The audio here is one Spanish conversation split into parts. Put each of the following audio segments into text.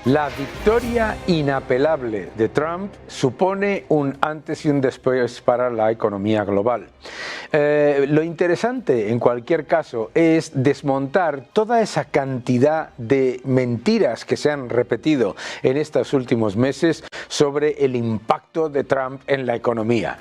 La victoria inapelable de Trump supone un antes y un después para la economía global. Lo interesante, en cualquier caso, es desmontar toda esa cantidad de mentiras que se han repetido en estos últimos meses sobre el impacto de Trump en la economía.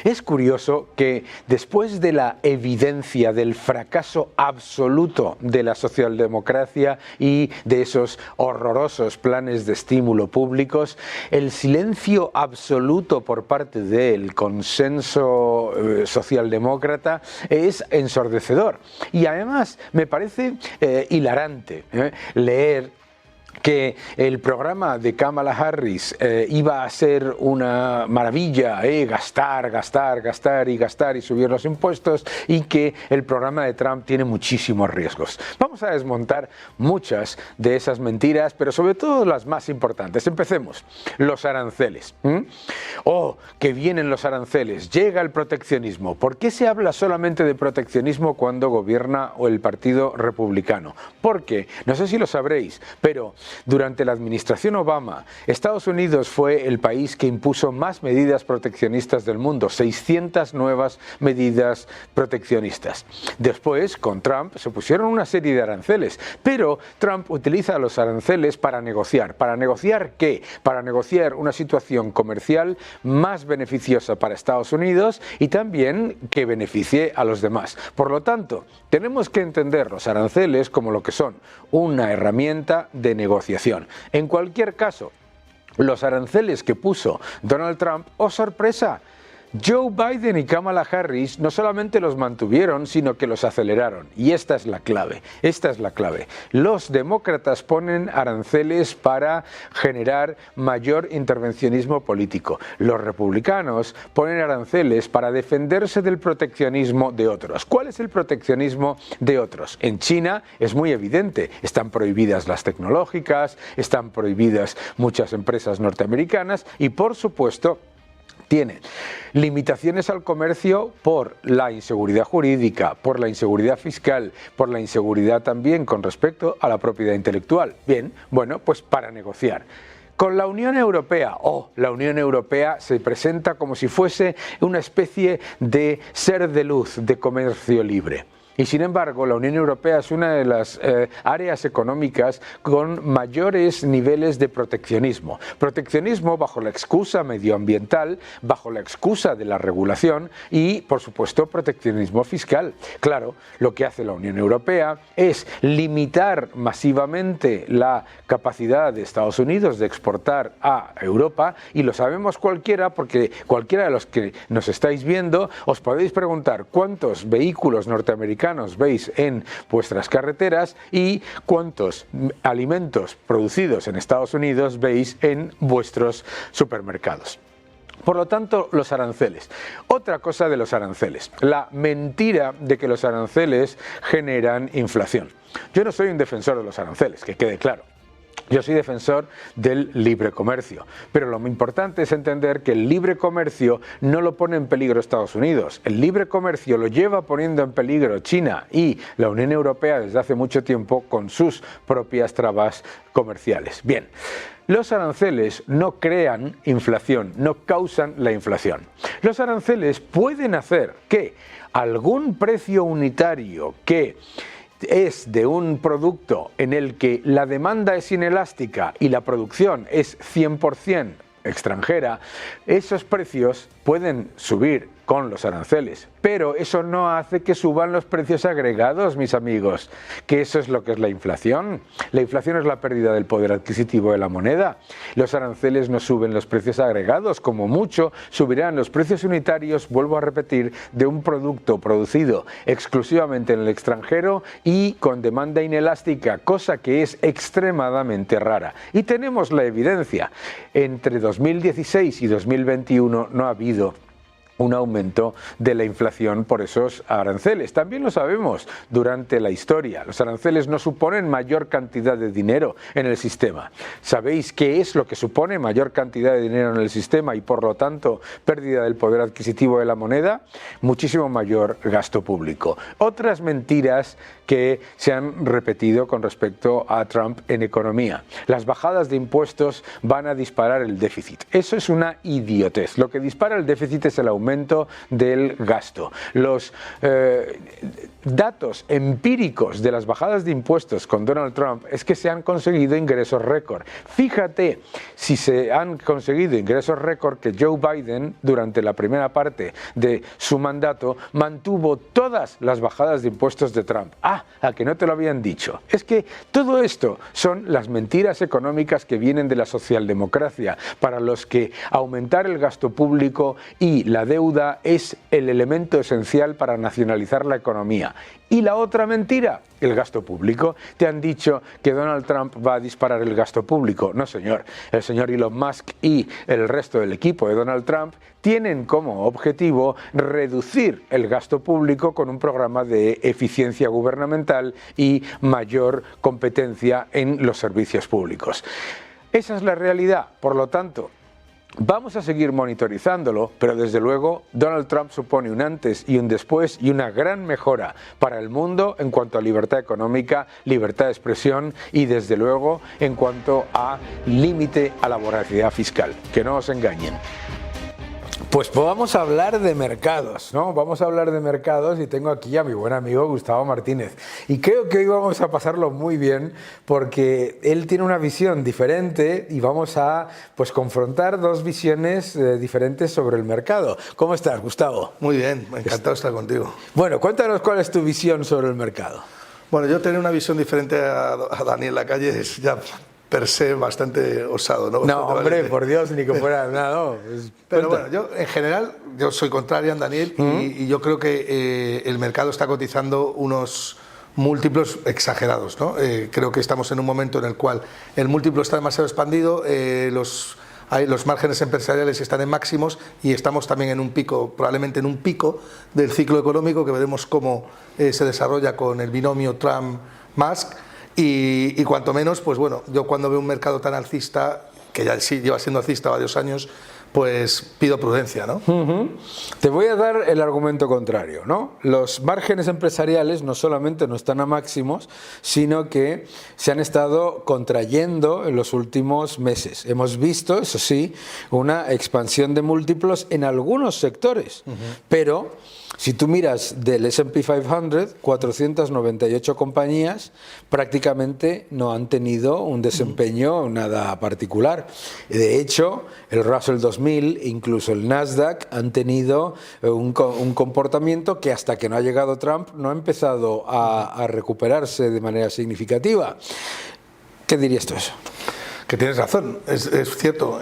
Es curioso que después de la evidencia del fracaso absoluto de la socialdemocracia y de esos horrorosos planes de estímulo públicos, el silencio absoluto por parte del consenso socialdemócrata es ensordecedor. Y además me parece hilarante leer que el programa de Kamala Harris iba a ser una maravilla, gastar, gastar, gastar y gastar y subir los impuestos, y que el programa de Trump tiene muchísimos riesgos. Vamos a desmontar muchas de esas mentiras, pero sobre todo las más importantes. Empecemos. Los aranceles. Oh, que vienen los aranceles, llega el proteccionismo. ¿Por qué se habla solamente de proteccionismo cuando gobierna el Partido Republicano? Porque, no sé si lo sabréis, pero durante la administración Obama, Estados Unidos fue el país que impuso más medidas proteccionistas del mundo, 600 nuevas medidas proteccionistas. Después, con Trump, se pusieron una serie de aranceles, pero Trump utiliza los aranceles para negociar. ¿Para negociar qué? Para negociar una situación comercial más beneficiosa para Estados Unidos y también que beneficie a los demás. Por lo tanto, tenemos que entender los aranceles como lo que son, una herramienta de negociación. En cualquier caso, los aranceles que puso Donald Trump, ¡oh sorpresa!, Joe Biden y Kamala Harris no solamente los mantuvieron, sino que los aceleraron. Y esta es la clave, esta es la clave. Los demócratas ponen aranceles para generar mayor intervencionismo político. Los republicanos ponen aranceles para defenderse del proteccionismo de otros. ¿Cuál es el proteccionismo de otros? En China es muy evidente. Están prohibidas las tecnológicas, están prohibidas muchas empresas norteamericanas y, por supuesto, tienen limitaciones al comercio por la inseguridad jurídica, por la inseguridad fiscal, por la inseguridad también con respecto a la propiedad intelectual. Bien, bueno, pues para negociar. Con la Unión Europea, la Unión Europea se presenta como si fuese una especie de ser de luz de comercio libre. Y sin embargo, la Unión Europea es una de las áreas económicas con mayores niveles de proteccionismo. Proteccionismo bajo la excusa medioambiental, bajo la excusa de la regulación y, por supuesto, proteccionismo fiscal. Claro, lo que hace la Unión Europea es limitar masivamente la capacidad de Estados Unidos de exportar a Europa, y lo sabemos cualquiera, porque cualquiera de los que nos estáis viendo os podéis preguntar cuántos vehículos norteamericanos veis en vuestras carreteras y cuántos alimentos producidos en Estados Unidos veis en vuestros supermercados. Por lo tanto, los aranceles. Otra cosa de los aranceles, la mentira de que los aranceles generan inflación. Yo no soy un defensor de los aranceles, que quede claro. Yo soy defensor del libre comercio, pero lo importante es entender que el libre comercio no lo pone en peligro Estados Unidos. El libre comercio lo lleva poniendo en peligro China y la Unión Europea desde hace mucho tiempo con sus propias trabas comerciales. Bien, los aranceles no crean inflación, no causan la inflación. Los aranceles pueden hacer que algún precio unitario que es de un producto en el que la demanda es inelástica y la producción es 100% extranjera, esos precios pueden subir con los aranceles, pero eso no hace que suban los precios agregados, mis amigos, que eso es lo que es la inflación. La inflación es la pérdida del poder adquisitivo de la moneda. Los aranceles no suben los precios agregados, como mucho subirán los precios unitarios, vuelvo a repetir, de un producto producido exclusivamente en el extranjero y con demanda inelástica, cosa que es extremadamente rara. Y tenemos la evidencia. Entre 2016 y 2021 no ha habido un aumento de la inflación por esos aranceles. También lo sabemos durante la historia. Los aranceles no suponen mayor cantidad de dinero en el sistema. ¿Sabéis qué es lo que supone mayor cantidad de dinero en el sistema y por lo tanto pérdida del poder adquisitivo de la moneda? Muchísimo mayor gasto público. Otras mentiras que se han repetido con respecto a Trump en economía. Las bajadas de impuestos van a disparar el déficit. Eso es una idiotez. Lo que dispara el déficit es el aumento del gasto. Los datos empíricos de las bajadas de impuestos con Donald Trump es que se han conseguido ingresos récord. Fíjate si se han conseguido ingresos récord que Joe Biden durante la primera parte de su mandato mantuvo todas las bajadas de impuestos de Trump. ¿A que no te lo habían dicho? Es que todo esto son las mentiras económicas que vienen de la socialdemocracia, para los que aumentar el gasto público y la deuda es el elemento esencial para nacionalizar la economía. Y la otra mentira, el gasto público. Te han dicho que Donald Trump va a disparar el gasto público. No, señor. El señor Elon Musk y el resto del equipo de Donald Trump tienen como objetivo reducir el gasto público con un programa de eficiencia gubernamental y mayor competencia en los servicios públicos. Esa es la realidad. Por lo tanto, vamos a seguir monitorizándolo, pero desde luego Donald Trump supone un antes y un después y una gran mejora para el mundo en cuanto a libertad económica, libertad de expresión y desde luego en cuanto a límite a la voracidad fiscal. Que no os engañen. Pues vamos a hablar de mercados, ¿no? Vamos a hablar de mercados y tengo aquí a mi buen amigo Gustavo Martínez. Y creo que hoy vamos a pasarlo muy bien porque él tiene una visión diferente y vamos a confrontar dos visiones diferentes sobre el mercado. ¿Cómo estás, Gustavo? Muy bien, encantado de estar contigo. Bueno, cuéntanos cuál es tu visión sobre el mercado. Bueno, yo tener una visión diferente a Daniel Lacalle es ya per se bastante osado, ¿no? No, hombre, valiente. Por Dios, ni que fuera nada, no. Pero bueno, yo en general, yo soy contrario a Daniel y yo creo que el mercado está cotizando unos múltiplos exagerados, ¿no? Creo que estamos en un momento en el cual el múltiplo está demasiado expandido, los márgenes empresariales están en máximos y estamos también en un pico, probablemente en un pico del ciclo económico que veremos cómo se desarrolla con el binomio Trump-Musk. Y cuanto menos, pues bueno, yo cuando veo un mercado tan alcista, que ya sí lleva siendo alcista varios años, pues pido prudencia, ¿no? Te voy a dar el argumento contrario, ¿no? Los márgenes empresariales no solamente no están a máximos, sino que se han estado contrayendo en los últimos meses. Hemos visto, eso sí, una expansión de múltiplos en algunos sectores, pero si tú miras del S&P 500, 498 compañías prácticamente no han tenido un desempeño nada particular. De hecho, el Russell 2000, incluso el Nasdaq, han tenido un comportamiento que hasta que no ha llegado Trump no ha empezado a recuperarse de manera significativa. ¿Qué dirías tú eso? Que tienes razón, es cierto.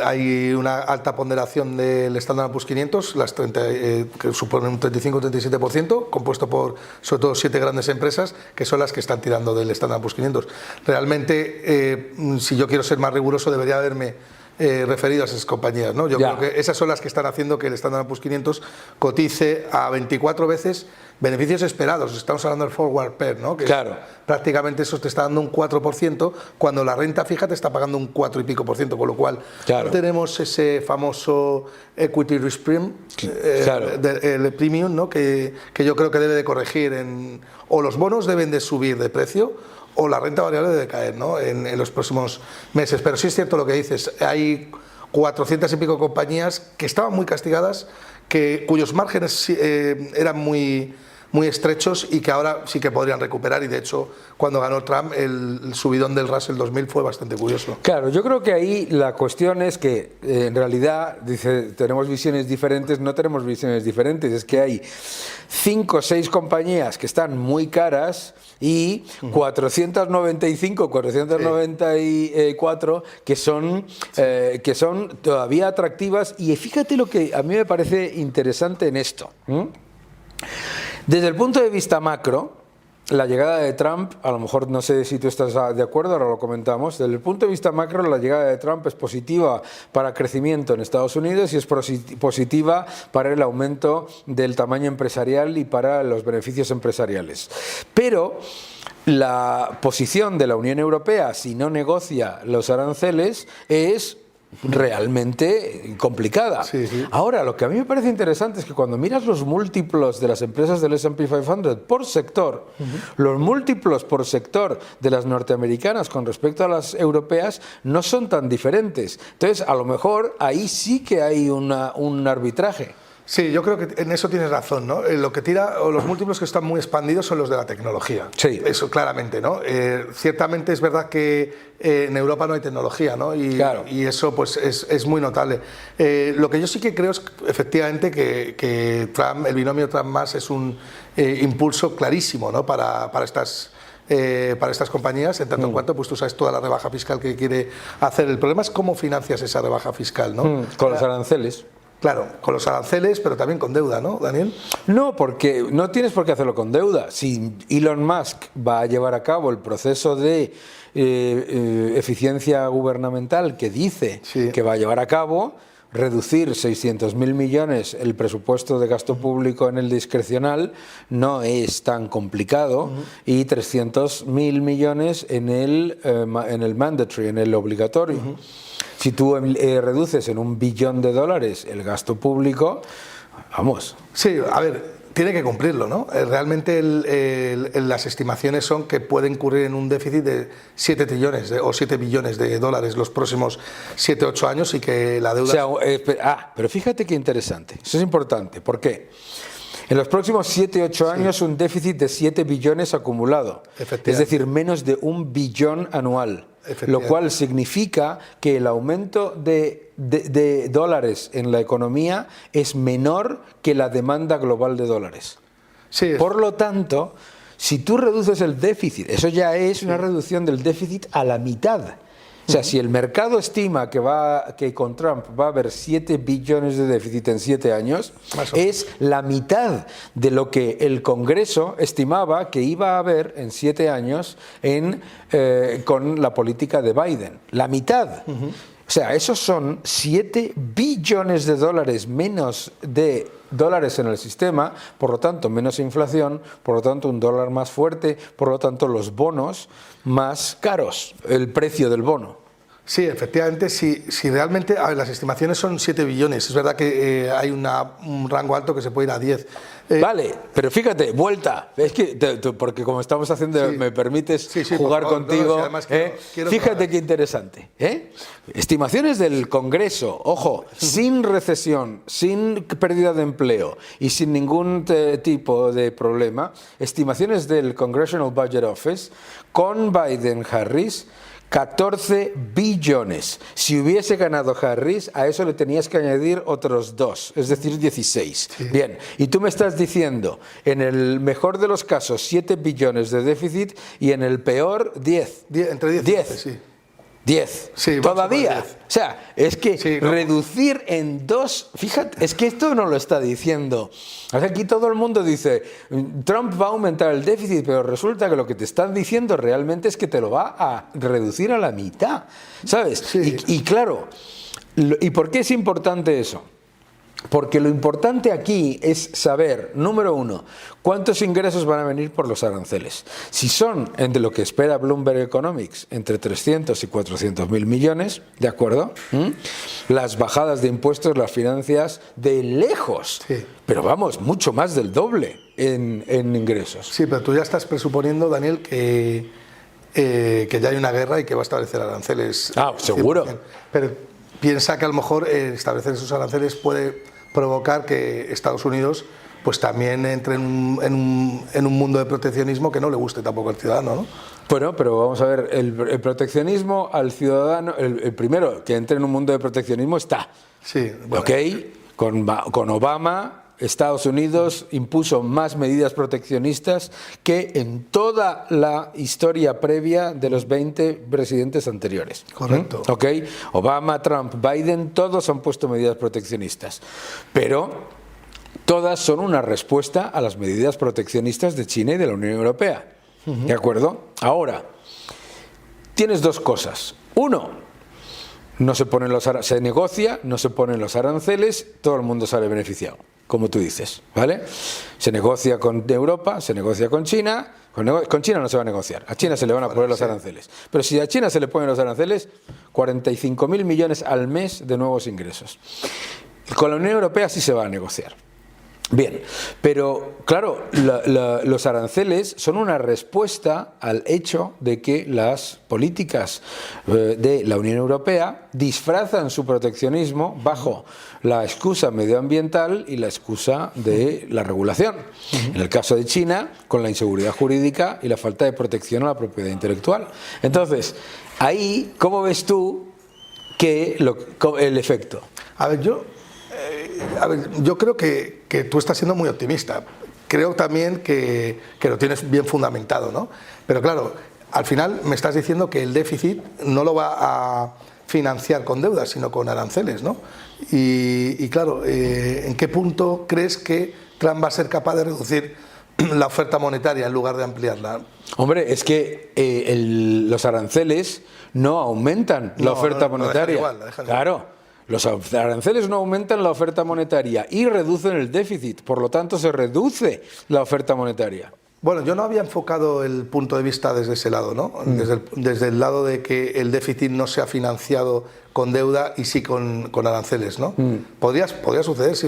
Hay una alta ponderación del Standard & Poor's 500, que supone un 35-37%, compuesto por sobre todo 7 grandes empresas, que son las que están tirando del Standard & Poor's 500. Realmente, si yo quiero ser más riguroso, debería haberme referido a esas compañías, ¿no? Yo creo que esas son las que están haciendo que el Standard & Poor's 500 cotice a 24 veces beneficios esperados. Estamos hablando del forward PER, ¿no? Que claro, prácticamente eso te está dando un 4%, cuando la renta fija te está pagando un 4 y pico por ciento, con lo cual no tenemos ese famoso equity risk premium, el premium, ¿no? que yo creo que debe de corregir, o los bonos deben de subir de precio, o la renta variable debe caer, ¿no? en los próximos meses. Pero sí es cierto lo que dices, hay 400 y pico compañías que estaban muy castigadas, cuyos márgenes eran muy estrechos y que ahora sí que podrían recuperar, y de hecho cuando ganó Trump el subidón del Russell 2000 fue bastante curioso. Claro, yo creo que ahí la cuestión es que en realidad, dice, tenemos visiones diferentes, no tenemos visiones diferentes, es que hay 5 o 6 compañías que están muy caras y 495, 494 que son todavía atractivas. Y fíjate lo que a mí me parece interesante en esto. Desde el punto de vista macro, la llegada de Trump, a lo mejor no sé si tú estás de acuerdo, ahora lo comentamos, desde el punto de vista macro, la llegada de Trump es positiva para el crecimiento en Estados Unidos y es positiva para el aumento del tamaño empresarial y para los beneficios empresariales. Pero la posición de la Unión Europea, si no negocia los aranceles, es realmente complicada. Sí, sí. Ahora, lo que a mí me parece interesante es que cuando miras los múltiplos de las empresas del S&P 500 por sector, los múltiplos por sector de las norteamericanas con respecto a las europeas no son tan diferentes. Entonces, a lo mejor ahí sí que hay un arbitraje. Sí, yo creo que en eso tienes razón, ¿no? Lo que tira, o los múltiplos que están muy expandidos son los de la tecnología. Sí. Eso claramente, ¿no? Ciertamente es verdad que en Europa no hay tecnología, ¿no? Claro. Y eso pues es muy notable. Lo que yo sí que creo es efectivamente que Trump, el binomio Trump-Musk es un impulso clarísimo, ¿no? para estas compañías, en tanto en cuanto pues tú sabes toda la rebaja fiscal que quiere hacer. El problema es cómo financias esa rebaja fiscal, ¿no? Con los aranceles. Claro, con los aranceles, pero también con deuda, ¿no, Daniel? No, porque no tienes por qué hacerlo con deuda. Si Elon Musk va a llevar a cabo el proceso de eficiencia gubernamental que dice que va a llevar a cabo, reducir 600.000 millones el presupuesto de gasto público en el discrecional no es tan complicado, y 300.000 millones en el mandatory, en el obligatorio. Si tú reduces en $1 billón el gasto público, vamos. Sí, a ver, tiene que cumplirlo, ¿no? Realmente las estimaciones son que puede incurrir en un déficit de 7 trillones o 7 billones de dólares los próximos 7-8 años y que la deuda... O sea, pero fíjate qué interesante, eso es importante. ¿Por qué? En los próximos 7-8 años un déficit de 7 billones acumulado, es decir, menos de $1 billón anual. Lo cual significa que el aumento de dólares en la economía es menor que la demanda global de dólares. Sí. Por lo tanto, si tú reduces el déficit, eso ya es una reducción del déficit a la mitad. O sea, si el mercado estima que con Trump va a haber 7 billones de déficit en 7 años, es la mitad de lo que el Congreso estimaba que iba a haber en 7 años con la política de Biden. La mitad. O sea, esos son 7 billones de dólares menos de dólares en el sistema, por lo tanto menos inflación, por lo tanto un dólar más fuerte, por lo tanto los bonos más caros, el precio del bono. Sí, efectivamente, si realmente, a ver, las estimaciones son 7 billones, es verdad que hay un rango alto que se puede ir a 10. Vale, pero fíjate, vuelta, es que porque como estamos haciendo, me permites jugar contigo, quiero fíjate qué interesante. Estimaciones del Congreso, ojo, sin recesión, sin pérdida de empleo y sin ningún tipo de problema, estimaciones del Congressional Budget Office con Biden-Harris, 14 billones. Si hubiese ganado Harris, a eso le tenías que añadir otros 2, es decir, 16. Sí. Bien, y tú me estás diciendo, en el mejor de los casos, 7 billones de déficit y en el peor, 10. Entre 10 y 10. Sí. 10. Sí, todavía. 10. O sea, es que reducir en 2, fíjate, es que esto no lo está diciendo. O sea, aquí todo el mundo dice, Trump va a aumentar el déficit, pero resulta que lo que te están diciendo realmente es que te lo va a reducir a la mitad, ¿sabes? Sí. Y claro, ¿y por qué es importante eso? Porque lo importante aquí es saber, número uno, cuántos ingresos van a venir por los aranceles. Si son, entre lo que espera Bloomberg Economics, entre 300 y 400 mil millones, ¿de acuerdo? Las bajadas de impuestos las financias de lejos, pero vamos, mucho más del doble en ingresos. Sí, pero tú ya estás presuponiendo, Daniel, que ya hay una guerra y que va a establecer aranceles. Ah, seguro. 100%. Pero piensa que a lo mejor establecer esos aranceles puede provocar que Estados Unidos pues también entre en un mundo de proteccionismo que no le guste tampoco al ciudadano, ¿no? Bueno, pero vamos a ver, el proteccionismo al ciudadano, el primero que entre en un mundo de proteccionismo está. Sí, bueno. ¿Ok? Con Obama, Estados Unidos impuso más medidas proteccionistas que en toda la historia previa de los 20 presidentes anteriores. Correcto. ¿Ok? Obama, Trump, Biden, todos han puesto medidas proteccionistas. Pero todas son una respuesta a las medidas proteccionistas de China y de la Unión Europea. ¿de acuerdo? Ahora, tienes dos cosas. Uno, se negocia, no se ponen los aranceles, todo el mundo sale beneficiado, como tú dices, ¿vale? Se negocia con Europa, se negocia con China. Con China no se va a negociar, a China se le van a poner los aranceles. Pero si a China se le ponen los aranceles, 45.000 millones al mes de nuevos ingresos. Con la Unión Europea sí se va a negociar. Bien, pero claro, los aranceles son una respuesta al hecho de que las políticas de la Unión Europea disfrazan su proteccionismo bajo la excusa medioambiental y la excusa de la regulación. En el caso de China, con la inseguridad jurídica y la falta de protección a la propiedad intelectual. Entonces, ahí, ¿cómo ves tú el efecto? A ver, yo creo que tú estás siendo muy optimista. Creo también que lo tienes bien fundamentado, ¿no? Pero claro, al final me estás diciendo que el déficit no lo va a financiar con deuda, sino con aranceles, ¿no? Y claro, ¿en qué punto crees que Trump va a ser capaz de reducir la oferta monetaria en lugar de ampliarla? Hombre, es que los aranceles no aumentan la oferta monetaria. La dejan igual. Claro. Los aranceles no aumentan la oferta monetaria y reducen el déficit, por lo tanto se reduce la oferta monetaria. Bueno, yo no había enfocado el punto de vista desde ese lado, ¿no? Desde el lado de que el déficit no se ha financiado con deuda y sí con aranceles, ¿no? Podría suceder, si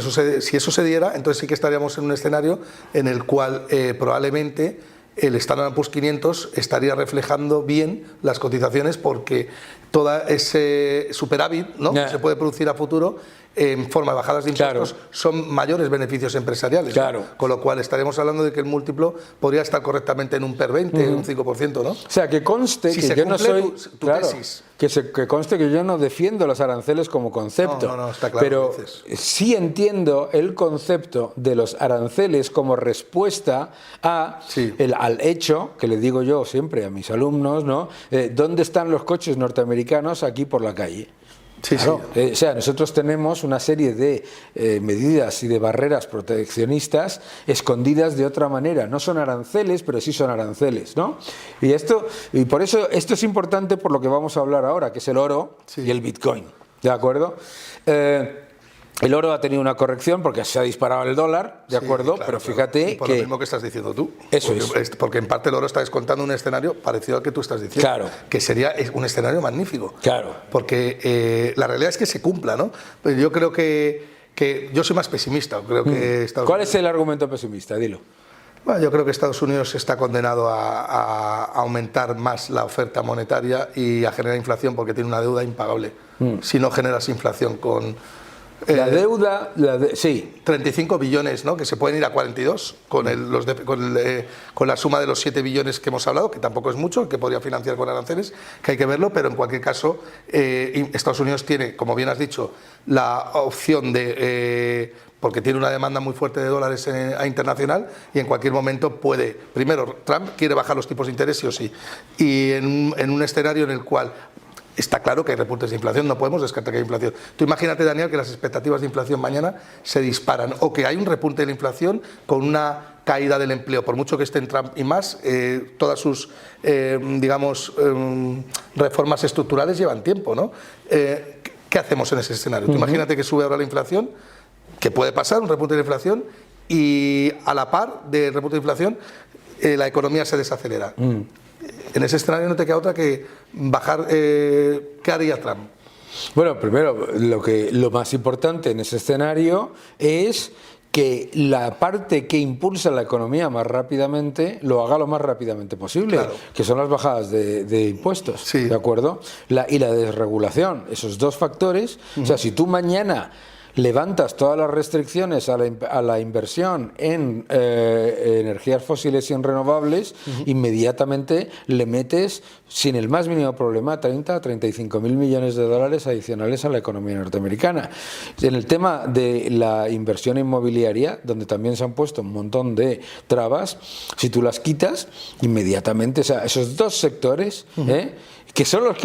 eso se diera, entonces sí que estaríamos en un escenario en el cual probablemente el Standard & Poor's 500 estaría reflejando bien las cotizaciones, porque todo ese superávit, ¿no?, que se puede producir a futuro en forma de bajadas de impuestos, son mayores beneficios empresariales, ¿no? Con lo cual estaríamos hablando de que el múltiplo podría estar correctamente en un PER 20, un 5%, ¿no? O sea, que conste si que yo no soy tu tesis. Que conste que yo no defiendo los aranceles como concepto, no, está claro, pero sí entiendo el concepto de los aranceles como respuesta al hecho que le digo yo siempre a mis alumnos, ¿no? ¿Dónde están los coches norteamericanos aquí por la calle? Sí, claro. O sea, nosotros tenemos una serie de medidas y de barreras proteccionistas escondidas de otra manera. No son aranceles, pero sí son aranceles, ¿no? Y por eso esto es importante por lo que vamos a hablar ahora, que es el oro y el Bitcoin, ¿de acuerdo? El oro ha tenido una corrección porque se ha disparado el dólar, ¿de acuerdo? Claro, pero fíjate y por lo mismo que estás diciendo tú. Eso porque en parte el oro está descontando un escenario parecido al que tú estás diciendo. Claro. Que sería un escenario magnífico. Claro. Porque la realidad es que se cumpla, ¿no? Pero yo creo que yo soy más pesimista. Creo que ¿Cuál es el argumento pesimista? Dilo. Bueno, yo creo que Estados Unidos está condenado a aumentar más la oferta monetaria y a generar inflación, porque tiene una deuda impagable. Si no generas inflación con... La deuda, sí. 35 billones, ¿no?, que se pueden ir a 42 con la suma de los 7 billones que hemos hablado, que tampoco es mucho, que podría financiar con aranceles, que hay que verlo, pero en cualquier caso Estados Unidos tiene, como bien has dicho, la opción porque tiene una demanda muy fuerte de dólares a internacional, y en cualquier momento puede. Primero, Trump quiere bajar los tipos de interés sí o sí, y en un escenario en el cual está claro que hay repuntes de inflación, no podemos descartar que hay inflación. Tú imagínate, Daniel, que las expectativas de inflación mañana se disparan, o que hay un repunte de la inflación con una caída del empleo, por mucho que estén Trump y más, todas sus, reformas estructurales llevan tiempo, ¿no? ¿Qué hacemos en ese escenario? Tú imagínate que sube ahora la inflación, que puede pasar, un repunte de la inflación, y a la par del repunte de inflación, la economía se desacelera. En ese escenario no te queda otra que bajar. ¿Qué haría Trump? Bueno, primero, lo más importante en ese escenario es que la parte que impulsa la economía más rápidamente lo haga lo más rápidamente posible, que son las bajadas de impuestos, ¿de acuerdo? Y la desregulación, esos dos factores. O sea, si tú mañana levantas todas las restricciones a la inversión en energías fósiles y en renovables, inmediatamente le metes, sin el más mínimo problema, 30 a 35 mil millones de dólares adicionales a la economía norteamericana. En el tema de la inversión inmobiliaria, donde también se han puesto un montón de trabas, si tú las quitas, inmediatamente, o sea, esos dos sectores, que son los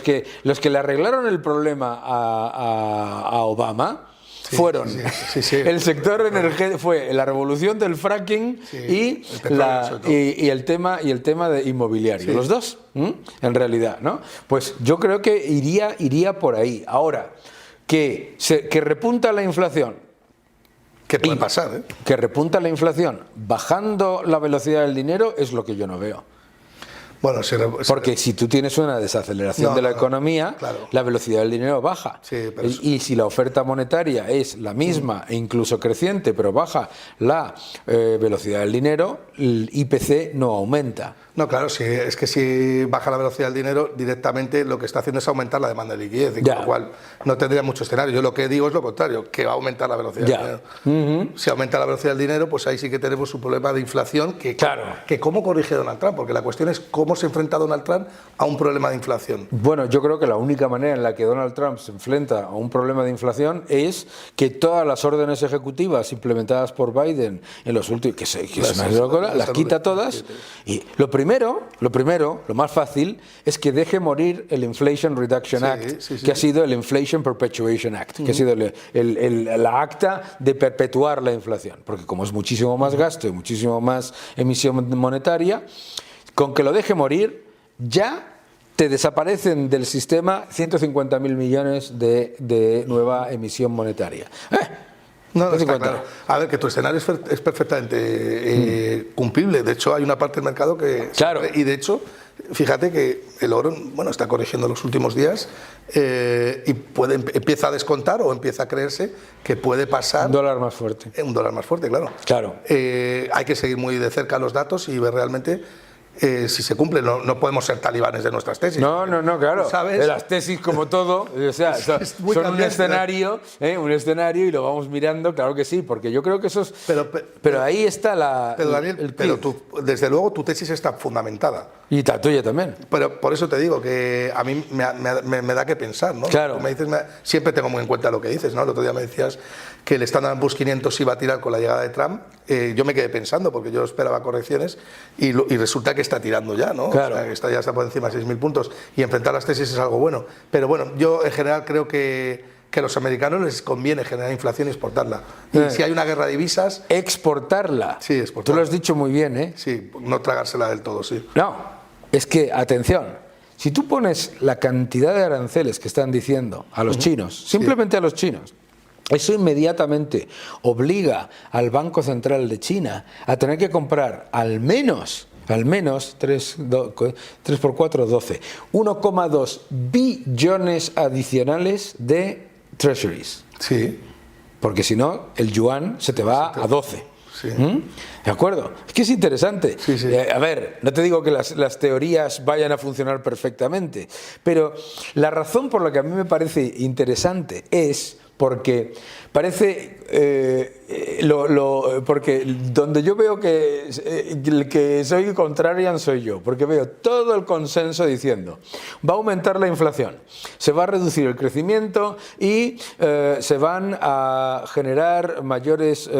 que le arreglaron el problema a Obama, fueron el sector energético, fue la revolución del fracking y el tema de inmobiliario, los dos, en realidad, ¿no? Pues yo creo que iría por ahí. Ahora, que repunta la inflación. ¿Qué puede pasar? Que repunta la inflación bajando la velocidad del dinero es lo que yo no veo. Bueno, porque si tú tienes una desaceleración de la economía, la velocidad del dinero baja. Y si la oferta monetaria es la misma e incluso creciente, pero baja la velocidad del dinero, el IPC no aumenta. No, claro, es que si baja la velocidad del dinero, directamente lo que está haciendo es aumentar la demanda de liquidez, y con lo cual no tendría mucho escenario. Yo lo que digo es lo contrario, que va a aumentar la velocidad del dinero. Si aumenta la velocidad del dinero, pues ahí sí que tenemos un problema de inflación que cómo corrige Donald Trump, porque la cuestión es cómo se enfrenta Donald Trump a un problema de inflación. Bueno, yo creo que la única manera en la que Donald Trump se enfrenta a un problema de inflación es que todas las órdenes ejecutivas implementadas por Biden en los últimos, las quita todas, y lo primero, lo más fácil, es que deje morir el Inflation Reduction Act, que ha sido el Inflation Perpetuation Act, que ha sido la acta de perpetuar la inflación, porque como es muchísimo más gasto y muchísimo más emisión monetaria, con que lo deje morir, ya te desaparecen del sistema 150.000 millones de nueva emisión monetaria. No, está claro. A ver, que tu escenario es perfectamente cumplible. De hecho, hay una parte del mercado que... Claro. Y de hecho, fíjate que el oro, bueno, está corrigiendo los últimos días y empieza a descontar o empieza a creerse que puede pasar... Un dólar más fuerte. Un dólar más fuerte, claro. Claro. Hay que seguir muy de cerca los datos y ver realmente... si se cumple, no podemos ser talibanes de nuestras tesis. No, claro. ¿Sabes? De las tesis, como todo, o sea, son un escenario y lo vamos mirando, claro que sí, porque yo creo que eso es... Pero ahí está Pero Daniel, desde luego tu tesis está fundamentada. Y la tuya también. Pero por eso te digo que a mí me da que pensar, ¿no? Claro. Siempre tengo muy en cuenta lo que dices, ¿no? El otro día me decías que el Standard & Poor's 500 iba a tirar con la llegada de Trump. Yo me quedé pensando, porque yo esperaba correcciones y resulta que está tirando ya, ¿no? Claro. O sea, ya está por encima de 6.000 puntos y enfrentar las tesis es algo bueno. Pero bueno, yo en general creo que a los americanos les conviene generar inflación y exportarla. Y si hay una guerra de divisas... Exportarla. Sí, exportarla. Tú lo has dicho muy bien, ¿eh? Sí, no tragársela del todo, sí. No, es que, atención, si tú pones la cantidad de aranceles que están diciendo a los chinos, simplemente a los chinos, eso inmediatamente obliga al Banco Central de China a tener que comprar al menos 3 por 4, 12, 1,2 billones adicionales de treasuries. Sí. Porque si no, el yuan se te va a 12. Sí. ¿De acuerdo? Es que es interesante. Sí. A ver, no te digo que las teorías vayan a funcionar perfectamente, pero la razón por la que a mí me parece interesante es porque parece porque donde yo veo que el que soy contrarian soy yo, porque veo todo el consenso diciendo va a aumentar la inflación, se va a reducir el crecimiento y se van a generar mayores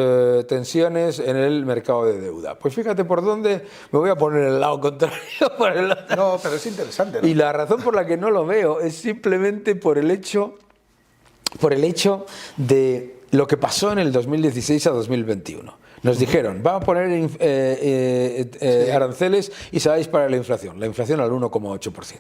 tensiones en el mercado de deuda. Pues fíjate por dónde me voy a poner el lado contrario. No, pero es interesante, ¿no? Y la razón por la que no lo veo es simplemente por el hecho de lo que pasó en el 2016 a 2021. Nos dijeron, vamos a poner aranceles y se va a disparar la inflación al 1,8%.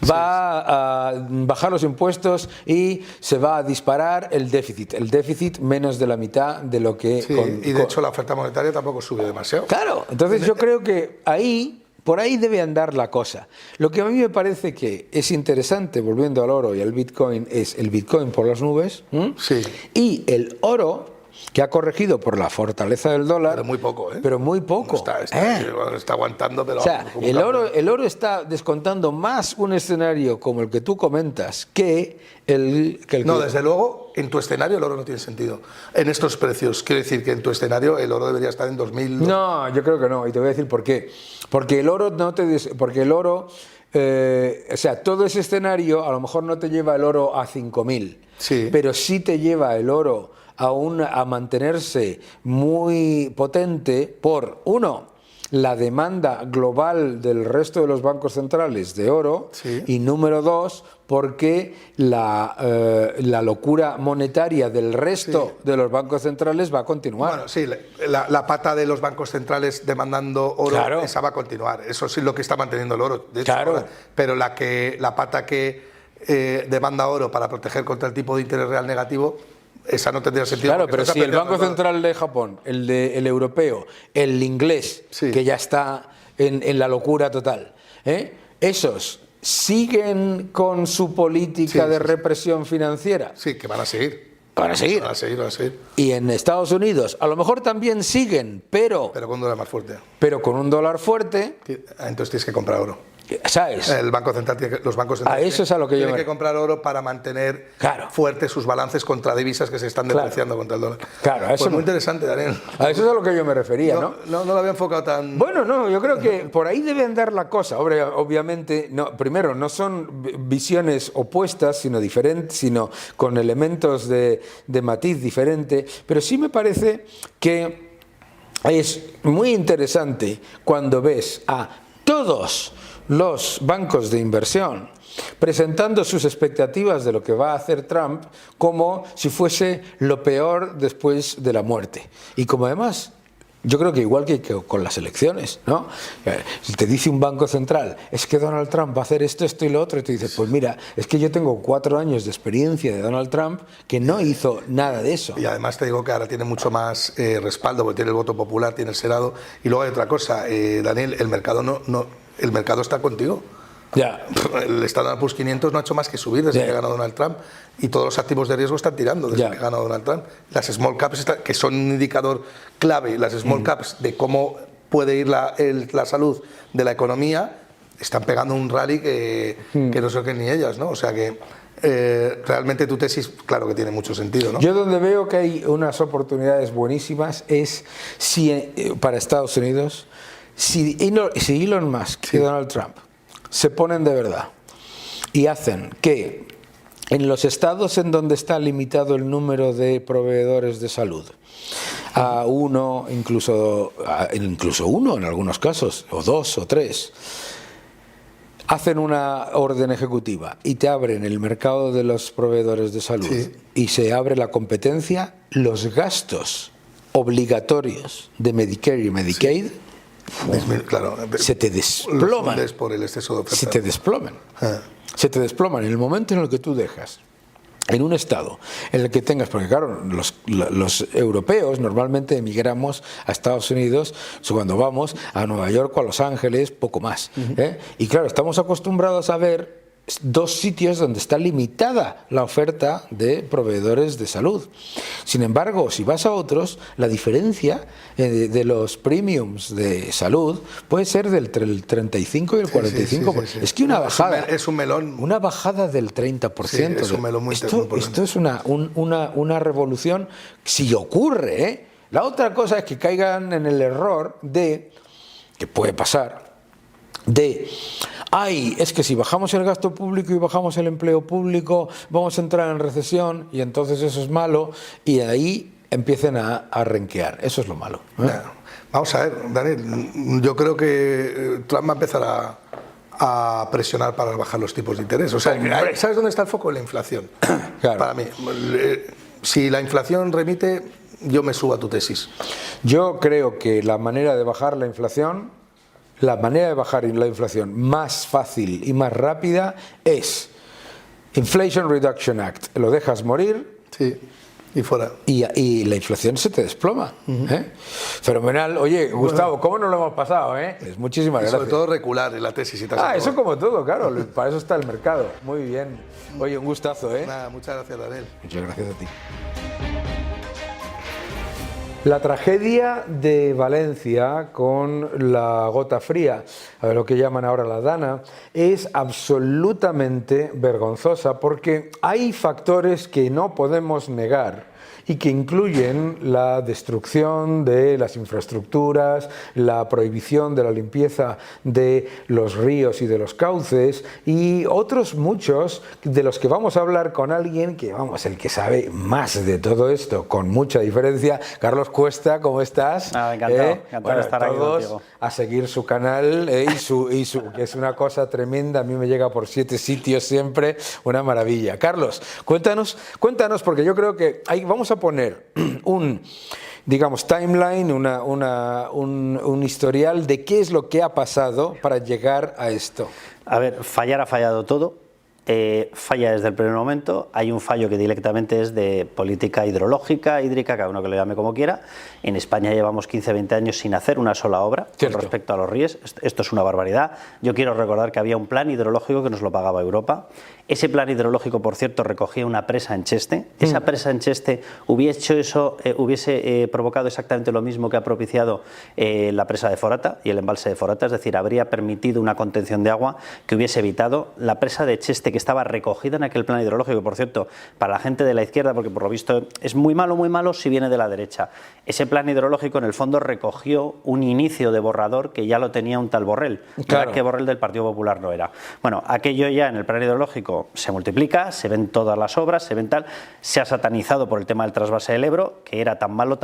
Va a bajar los impuestos y se va a disparar el déficit menos de la mitad de lo que... y de hecho la oferta monetaria tampoco sube demasiado. Claro, entonces yo creo que por ahí debe andar la cosa. Lo que a mí me parece que es interesante, volviendo al oro y al Bitcoin, es el Bitcoin por las nubes y el oro, que ha corregido por la fortaleza del dólar. Pero muy poco, ¿eh? Pero muy poco. Está aguantando, pero... O sea, el oro está descontando más un escenario como el que tú comentas que el No, desde luego, en tu escenario el oro no tiene sentido. En estos precios, quiero decir que en tu escenario el oro debería estar en 2.000... No, yo creo que no, y te voy a decir por qué. Porque el oro o sea, todo ese escenario a lo mejor no te lleva el oro a 5.000, pero sí te lleva el oro a mantenerse muy potente por, uno, la demanda global del resto de los bancos centrales de oro, sí. Y número 2, porque la locura monetaria del resto Sí. de los bancos centrales va a continuar. Bueno, sí, la pata de los bancos centrales demandando oro, Claro. esa va a continuar. Eso sí es lo que está manteniendo el oro, de hecho, Claro. ahora. Pero la pata que demanda oro para proteger contra el tipo de interés real negativo, esa no tendría sentido. Claro, pero si el Banco apreciando Central de Japón, el europeo, el inglés, Sí. que ya está en la locura total, esos siguen con su política Sí, de sí, sí. represión financiera. Sí, que van a seguir. Van a seguir. Van a seguir, van a seguir. Y en Estados Unidos, a lo mejor también siguen, pero Pero con un dólar más fuerte. con un dólar fuerte, Entonces tienes que comprar oro. ¿sabes? El Banco Central los bancos centrales A eso es a lo que yo tienen me- que comprar oro para mantener Claro. fuertes sus balances contra divisas que se están Claro. depreciando contra el dólar. Claro, a eso Pues muy me- interesante, Daniel. A eso es a lo que yo me refería, ¿no? No lo había enfocado tan... Bueno, no, yo creo que por ahí debe andar la cosa. Obviamente, no, primero, no son visiones opuestas, sino diferentes, sino con elementos de matiz diferente, pero sí me parece que es muy interesante cuando ves a todos los bancos de inversión presentando sus expectativas de lo que va a hacer Trump como si fuese lo peor después de la muerte. Y como además, yo creo que igual que con las elecciones, ¿no? Te dice un banco central, es que Donald Trump va a hacer esto, esto y lo otro, y tú dices, pues mira, es que yo tengo 4 años de experiencia de Donald Trump que no hizo nada de eso. Y además te digo que ahora tiene mucho más respaldo, porque tiene el voto popular, tiene el Senado. Y luego hay otra cosa, Daniel, el mercado el mercado está contigo. Ya. El Standard Poor's 500 no ha hecho más que subir desde Ya. que ganó Donald Trump, y todos los activos de riesgo están tirando desde Ya. que ganó Donald Trump. Las small caps, que son un indicador clave, las small caps de cómo puede ir la salud de la economía, están pegando un rally que no sé qué ni ellas, ¿no? O sea que realmente tu tesis, claro que tiene mucho sentido, ¿no? Yo donde veo que hay unas oportunidades buenísimas es para Estados Unidos, si Elon Musk y Donald Trump se ponen de verdad y hacen que en los estados en donde está limitado el número de proveedores de salud a uno, incluso uno en algunos casos, o 2 o 3, hacen una orden ejecutiva y te abren el mercado de los proveedores de salud, Sí. y se abre la competencia, los gastos obligatorios de Medicare y Medicaid Claro, se te los desploman. fundes por el exceso de oferta. Se te desploman. Ah. Se te desploman en el momento en el que tú dejas en un estado en el que tengas, porque claro, los europeos normalmente emigramos a Estados Unidos cuando vamos a Nueva York o a Los Ángeles, poco más. Y claro, estamos acostumbrados a ver 2 sitios donde está limitada la oferta de proveedores de salud. Sin embargo, si vas a otros, la diferencia de los premiums de salud puede ser del 35 y el 45%. Sí. Es que una bajada... Es un melón. Una bajada del 30%. Sí, es un melón muy esto importante. es una revolución, si ocurre, ¿eh? La otra cosa es que caigan en el error de, que puede pasar, es que si bajamos el gasto público y bajamos el empleo público, vamos a entrar en recesión y entonces eso es malo, y ahí empiecen a renquear. Eso es lo malo, ¿eh? Claro. Vamos a ver, Daniel, yo creo que Trump va a empezar a presionar para bajar los tipos de interés. O sea, ¿sabes dónde está el foco? En la inflación. Claro. Para mí, si la inflación remite, yo me subo a tu tesis. Yo creo que la manera de bajar la inflación más fácil y más rápida es Inflation Reduction Act. Lo dejas morir. Sí, y fuera. Y la inflación se te desploma. Fenomenal. Oye, Gustavo, ¿cómo nos lo hemos pasado? Muchísimas Y gracias. sobre todo recular en la tesis. Y Eso como todo, claro. Para eso está el mercado. Muy bien. Oye, un gustazo, ¿eh? Nada, muchas gracias, Daniel. Muchas gracias a ti. La tragedia de Valencia con la gota fría, a lo que llaman ahora la Dana, es absolutamente vergonzosa porque hay factores que no podemos negar y que incluyen la destrucción de las infraestructuras, la prohibición de la limpieza de los ríos y de los cauces y otros muchos de los que vamos a hablar con alguien que, vamos, el que sabe más de todo esto, con mucha diferencia. Carlos Cuesta, ¿cómo estás? Encantado de estar aquí contigo. A seguir su canal que es una cosa tremenda, a mí me llega por 7 sitios siempre, una maravilla. Carlos, cuéntanos, porque yo creo que ahí vamos a poner un, digamos, timeline, un historial de qué es lo que ha pasado para llegar a esto. A ver, fallar ha fallado todo. Falla desde el primer momento. Hay un fallo que directamente es de política hidrológica, hídrica, cada uno que lo llame como quiera. En España llevamos 15-20 años sin hacer una sola obra con respecto a los ríos. Esto es una barbaridad. Yo quiero recordar que había un plan hidrológico que nos lo pagaba Europa. Ese plan hidrológico, por cierto, recogía una presa en Cheste. Esa presa en Cheste hubiese provocado exactamente lo mismo que ha propiciado la presa de Forata y el embalse de Forata, es decir, habría permitido una contención de agua que hubiese evitado la presa de Cheste, que estaba recogida en aquel plan hidrológico, por cierto, para la gente de la izquierda, porque por lo visto es muy malo si viene de la derecha. Ese plan hidrológico en el fondo recogió un inicio de borrador que ya lo tenía un tal Borrell, claro, que Borrell del Partido Popular no era. Bueno, aquello ya en el plan hidrológico se multiplica, se ven todas las obras, se ha satanizado por el tema del trasvase del Ebro, que era tan malo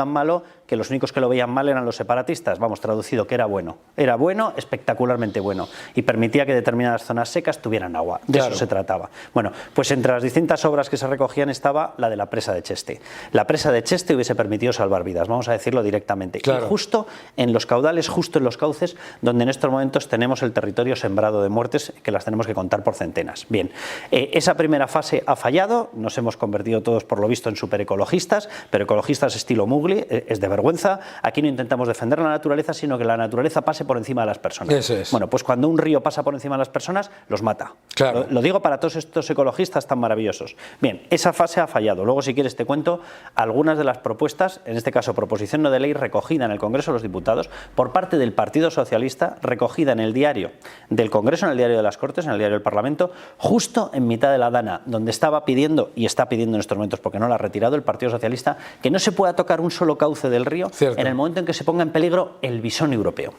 que los únicos que lo veían mal eran los separatistas. Vamos, traducido, que era bueno, espectacularmente bueno, y permitía que determinadas zonas secas tuvieran agua. De eso se trataba. Bueno, pues entre las distintas obras que se recogían estaba la de la presa de Cheste. La presa de Cheste hubiese permitido salvar vidas, vamos a decirlo directamente. Claro. Y justo en los caudales, justo en los cauces, donde en estos momentos tenemos el territorio sembrado de muertes, que las tenemos que contar por centenas. Bien, esa primera fase ha fallado, nos hemos convertido todos por lo visto en superecologistas, pero ecologistas estilo Mowgli, es de vergüenza. Aquí no intentamos defender la naturaleza, sino que la naturaleza pase por encima de las personas. Eso es. Bueno, pues cuando un río pasa por encima de las personas, los mata. Claro. Lo digo para todos estos ecologistas tan maravillosos. Bien, esa fase ha fallado. Luego, si quieres, te cuento algunas de las propuestas, en este caso proposición no de ley recogida en el Congreso de los Diputados por parte del Partido Socialista, recogida en el diario del Congreso, en el diario de las Cortes, en el diario del Parlamento, justo en mitad de la Dana, donde estaba pidiendo, y está pidiendo en estos momentos porque no la ha retirado el Partido Socialista, que no se pueda tocar un solo cauce del río en el momento en que se ponga en peligro el bisón europeo.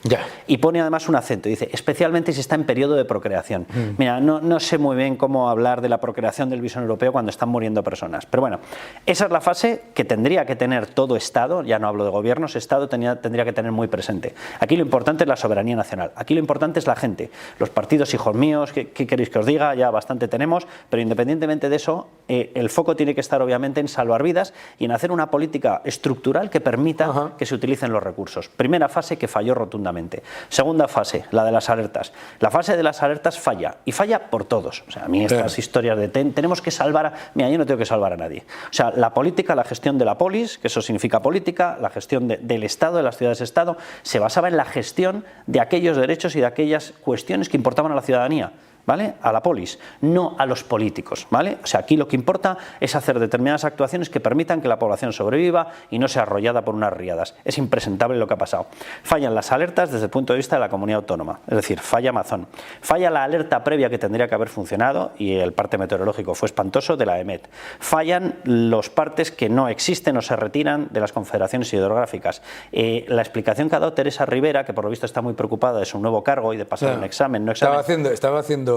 Y pone además un acento, dice, especialmente si está en periodo de procreación. Mira, no sé muy bien cómo hablar de la procreación del bisón europeo cuando están muriendo personas, pero bueno, esa es la fase que tendría que tener todo Estado, ya no hablo de gobiernos, Estado tendría que tener muy presente. Aquí lo importante es la soberanía nacional, aquí lo importante es la gente. Los partidos, hijos míos, ¿qué queréis que os diga? Ya bastante tenemos, pero independientemente de eso, el foco tiene que estar obviamente en salvar vidas y en hacer una política estructural que permita que se utilicen los recursos. Primera fase que falló rotundamente. Segunda fase, la de las alertas. La fase de las alertas falla, y falla por todos. O sea, a mí estas historias de tenemos que salvar mira, yo no tengo que salvar a nadie. O sea, la política, la gestión de la polis, que eso significa política, la gestión del Estado, de las ciudades-Estado, se basaba en la gestión de aquellos derechos y de aquellas cuestiones que importaban a la ciudadanía. ¿Vale? A la polis, no a los políticos, ¿vale? O sea, aquí lo que importa es hacer determinadas actuaciones que permitan que la población sobreviva y no sea arrollada por unas riadas. Es impresentable lo que ha pasado. Fallan las alertas desde el punto de vista de la comunidad autónoma, es decir, falla Amazon. Falla la alerta previa que tendría que haber funcionado, y el parte meteorológico fue espantoso, de la EMET. Fallan los partes que no existen o se retiran de las confederaciones hidrográficas. La explicación que ha dado Teresa Rivera, que por lo visto está muy preocupada de su nuevo cargo y de pasar un examen, Estaba haciendo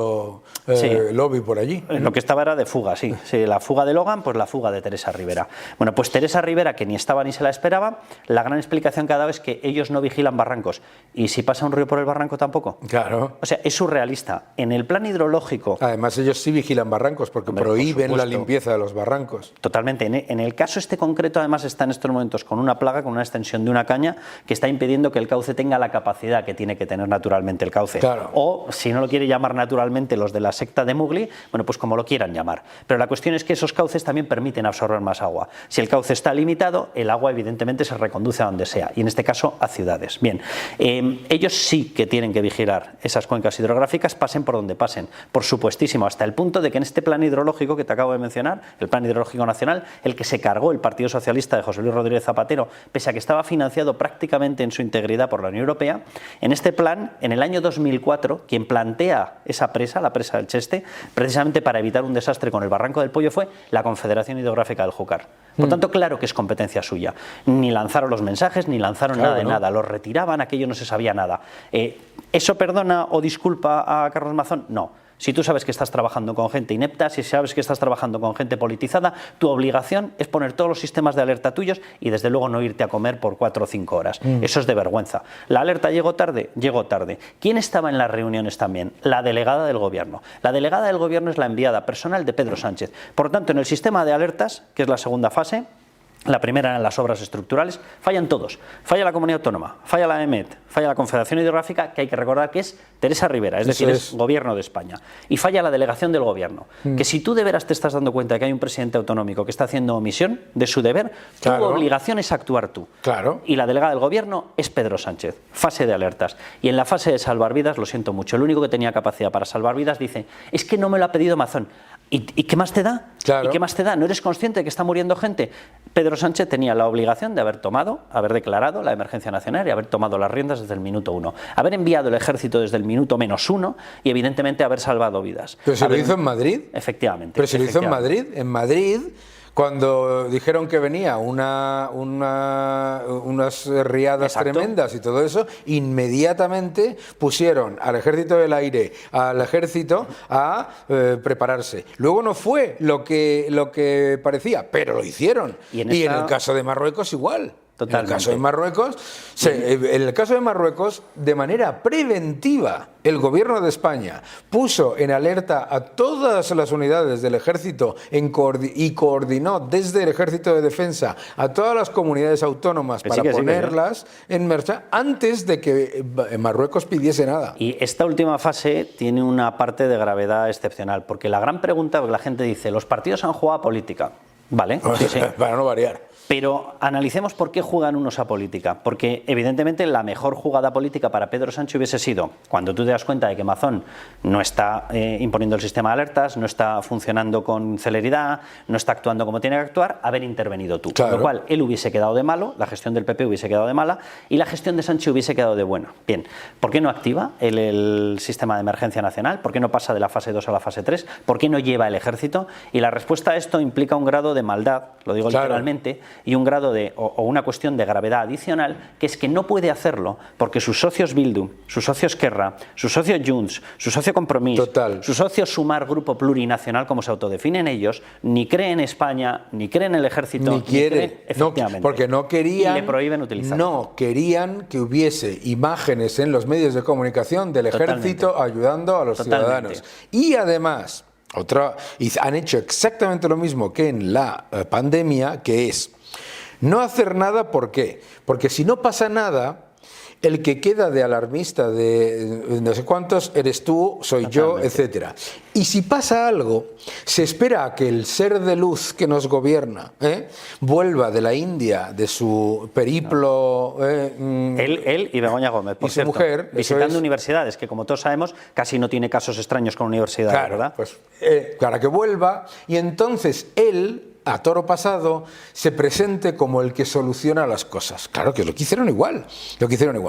lobby por allí. Lo que estaba era de fuga, sí. La fuga de Logan, pues la fuga de Teresa Rivera. Bueno, pues Teresa Rivera, que ni estaba ni se la esperaba, la gran explicación que ha dado es que ellos no vigilan barrancos. ¿Y si pasa un río por el barranco tampoco? Claro. O sea, es surrealista. En el plan hidrológico... Además, ellos sí vigilan barrancos porque prohíben la limpieza de los barrancos. Totalmente. En el caso este concreto, además, está en estos momentos con una plaga, con una extensión de una caña, que está impidiendo que el cauce tenga la capacidad que tiene que tener naturalmente el cauce. Claro. O, si no lo quiere llamar naturalmente los de la secta de Mowgli, bueno, pues como lo quieran llamar. Pero la cuestión es que esos cauces también permiten absorber más agua. Si el cauce está limitado, el agua evidentemente se reconduce a donde sea, y en este caso a ciudades. Bien, ellos sí que tienen que vigilar esas cuencas hidrográficas, pasen por donde pasen, por supuestísimo, hasta el punto de que en este plan hidrológico que te acabo de mencionar, el plan hidrológico nacional, el que se cargó el Partido Socialista de José Luis Rodríguez Zapatero, pese a que estaba financiado prácticamente en su integridad por la Unión Europea, en este plan, en el año 2004, quien plantea esa presa del Cheste, precisamente para evitar un desastre con el Barranco del Pollo, fue la Confederación Hidrográfica del Júcar. Por tanto, claro que es competencia suya. Ni lanzaron los mensajes, ni lanzaron nada de nada. Los retiraban, aquello no se sabía nada. ¿Eso perdona o disculpa a Carlos Mazón? No. Si tú sabes que estás trabajando con gente inepta, si sabes que estás trabajando con gente politizada, tu obligación es poner todos los sistemas de alerta tuyos y desde luego no irte a comer por 4 o 5 horas. Eso es de vergüenza. La alerta llegó tarde, llegó tarde. ¿Quién estaba en las reuniones también? La delegada del gobierno. La delegada del gobierno es la enviada personal de Pedro Sánchez. Por tanto, en el sistema de alertas, que es la segunda fase, la primera eran las obras estructurales, fallan todos. Falla la Comunidad Autónoma, falla la EMET, falla la Confederación Hidrográfica, que hay que recordar que es Teresa Rivera, es decir, es Gobierno de España. Y falla la delegación del Gobierno. Que si tú de veras te estás dando cuenta de que hay un presidente autonómico que está haciendo omisión de su deber, tu obligación es actuar tú. Y la delegada del Gobierno es Pedro Sánchez. Fase de alertas. Y en la fase de salvar vidas, lo siento mucho, el único que tenía capacidad para salvar vidas dice, es que no me lo ha pedido Mazón. ¿Y qué más te da? ¿Y qué más te da? ¿No eres consciente de que está muriendo gente? Pedro Sánchez tenía la obligación de haber declarado la emergencia nacional y haber tomado las riendas desde el minuto 1. Haber enviado el ejército desde el minuto -1 y evidentemente haber salvado vidas. ¿Pero se lo hizo en Madrid? Efectivamente. ¿Pero se lo hizo en Madrid? En Madrid, cuando dijeron que venía unas riadas tremendas y todo eso, inmediatamente pusieron al ejército del aire, al ejército a prepararse. Luego no fue lo que parecía, pero lo hicieron. Y en el caso de Marruecos igual. Totalmente. En el caso de Marruecos, de manera preventiva, el gobierno de España puso en alerta a todas las unidades del ejército y coordinó desde el ejército de defensa a todas las comunidades autónomas para ponerlas en marcha antes de que Marruecos pidiese nada. Y esta última fase tiene una parte de gravedad excepcional, porque la gran pregunta que la gente dice, los partidos han jugado a política, ¿vale? Sí. Para no variar. Pero analicemos por qué juegan unos a política. Porque evidentemente la mejor jugada política para Pedro Sánchez hubiese sido, cuando tú te das cuenta de que Mazón no está imponiendo el sistema de alertas, no está funcionando con celeridad, no está actuando como tiene que actuar, haber intervenido tú. Con lo cual él hubiese quedado de malo, la gestión del PP hubiese quedado de mala y la gestión de Sánchez hubiese quedado de buena. Bien, ¿por qué no activa el sistema de emergencia nacional? ¿Por qué no pasa de la fase 2 a la fase 3? ¿Por qué no lleva el ejército? Y la respuesta a esto implica un grado de maldad, lo digo literalmente, y un grado o una cuestión de gravedad adicional, que es que no puede hacerlo porque sus socios Bildu, sus socios Esquerra, sus socios Junts, su socio Compromís, su socio Sumar, grupo plurinacional como se autodefinen ellos, ni creen en España, ni creen en el ejército, ni quiere, efectivamente, porque no querían, y le prohíben utilizarlo. No querían que hubiese imágenes en los medios de comunicación del ejército ayudando a los ciudadanos. Y además, y han hecho exactamente lo mismo que en la pandemia, que es no hacer nada. ¿Por qué? Porque si no pasa nada, el que queda de alarmista de no sé cuántos eres tú, soy yo, etcétera. Y si pasa algo, se espera a que el ser de luz que nos gobierna vuelva de la India, de su periplo. Él y Begoña Gómez, por cierto, mujer, visitando universidades, que como todos sabemos, casi no tiene casos extraños con universidades, ¿verdad? Pues, para que vuelva, y entonces él, a toro pasado, se presente como el que soluciona las cosas. Claro que lo que hicieron igual.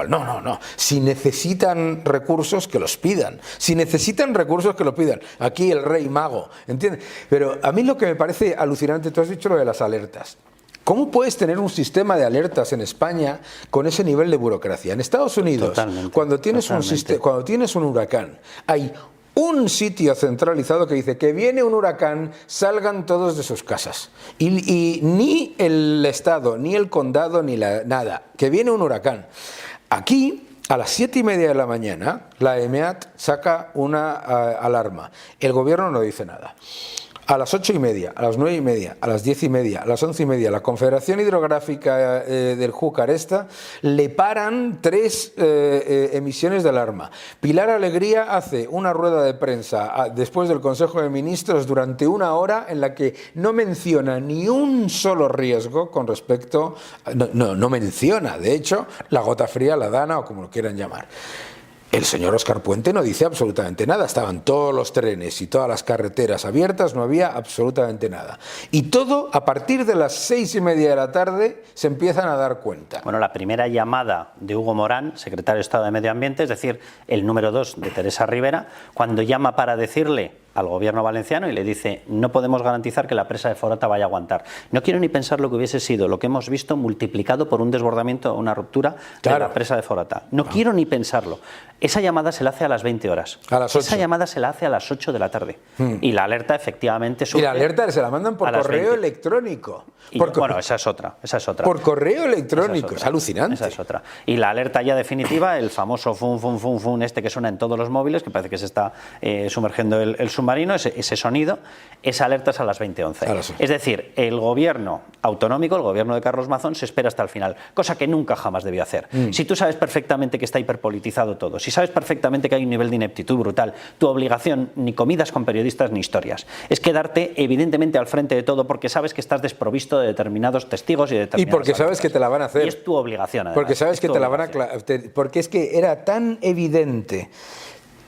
No. Si necesitan recursos, que los pidan. Si necesitan recursos, que los pidan. Aquí el rey mago, ¿entiendes? Pero a mí lo que me parece alucinante, tú has dicho lo de las alertas. ¿Cómo puedes tener un sistema de alertas en España con ese nivel de burocracia? En Estados Unidos, cuando tienes un huracán, hay un sitio centralizado que dice que viene un huracán, salgan todos de sus casas. Y ni el Estado, ni el condado, ni nada, que viene un huracán. Aquí, a las 7:30 de la mañana, la EMEAT saca una alarma. El gobierno no dice nada. A las 8:30, a las 9:30, a las 10:30, a las 11:30, la Confederación Hidrográfica del Júcar le paran 3 emisiones de alarma. Pilar Alegría hace una rueda de prensa después del Consejo de Ministros durante 1 hora en la que no menciona ni un solo riesgo con respecto, no menciona, de hecho, la gota fría, la dana o como lo quieran llamar. El señor Óscar Puente no dice absolutamente nada. Estaban todos los trenes y todas las carreteras abiertas, no había absolutamente nada. Y todo, a partir de las 6:30 de la tarde, se empiezan a dar cuenta. Bueno, la primera llamada de Hugo Morán, secretario de Estado de Medio Ambiente, es decir, el número 2 de Teresa Rivera, cuando llama para decirle al gobierno valenciano y le dice: no podemos garantizar que la presa de Forata vaya a aguantar. No quiero ni pensar lo que hubiese sido lo que hemos visto multiplicado por un desbordamiento o una ruptura de la presa de Forata. No quiero ni pensarlo. Esa llamada se la hace a las 20 horas. A las 8. Esa llamada se la hace a las 8 de la tarde. Y la alerta efectivamente surge. Y la alerta se la mandan por correo electrónico. Bueno, esa es otra. Por correo electrónico. Es alucinante. Esa es otra. Y la alerta ya definitiva, el famoso fun, fun, fun, fun, este que suena en todos los móviles, que parece que se está sumergiendo el submarino, ese sonido, esa alerta es a las 20:11. Es decir, el gobierno autonómico, el gobierno de Carlos Mazón, se espera hasta el final, cosa que nunca jamás debió hacer. Si tú sabes perfectamente que está hiperpolitizado todo, si sabes perfectamente que hay un nivel de ineptitud brutal, tu obligación, ni comidas con periodistas ni historias, es quedarte evidentemente al frente de todo, porque sabes que estás desprovisto de determinados testigos y de determinadas porque sabes que te la van a hacer. Y es tu obligación, además. Porque sabes que te la van a... Porque es que era tan evidente,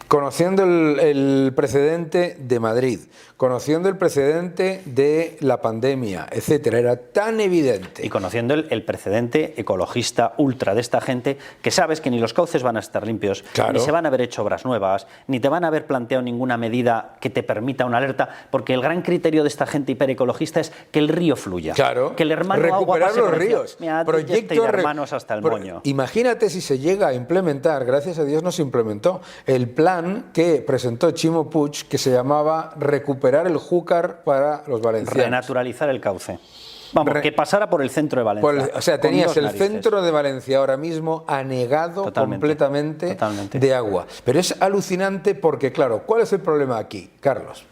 conociendo el precedente de Madrid, conociendo el precedente de la pandemia, etcétera, era tan evidente. Y conociendo el precedente ecologista ultra de esta gente, que sabes que ni los cauces van a estar limpios, claro, ni se van a haber hecho obras nuevas, ni te van a haber planteado ninguna medida que te permita una alerta, porque el gran criterio de esta gente hiperecologista es que el río fluya. Claro. Que el hermano recuperar agua los ríos. Proyecto de hermanos hasta el moño. Imagínate si se llega a implementar, gracias a Dios no se implementó, el plan que presentó Chimo Puig, que se llamaba recuperar el Júcar para los valencianos. Renaturalizar el cauce. Vamos, que pasara por el centro de Valencia. O sea, tenías el centro de Valencia ahora mismo anegado completamente de agua. Pero es alucinante porque, claro, ¿cuál es el problema aquí, Carlos?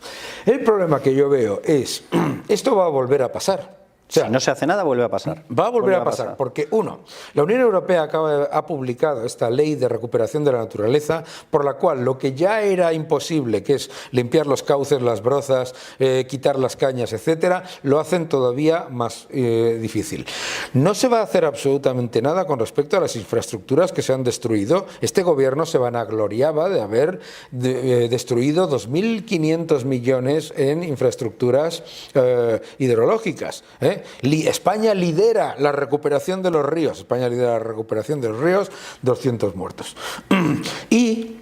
El problema que yo veo es, esto va a volver a pasar. O sea, si no se hace nada, vuelve a pasar. Va a volver a pasar, porque la Unión Europea ha publicado esta ley de recuperación de la naturaleza, por la cual lo que ya era imposible, que es limpiar los cauces, las brozas, quitar las cañas, etcétera, lo hacen todavía más difícil. No se va a hacer absolutamente nada con respecto a las infraestructuras que se han destruido. Este gobierno se vanagloriaba de haber destruido 2.500 millones en infraestructuras hidrológicas. España lidera la recuperación de los ríos. 200 muertos. Y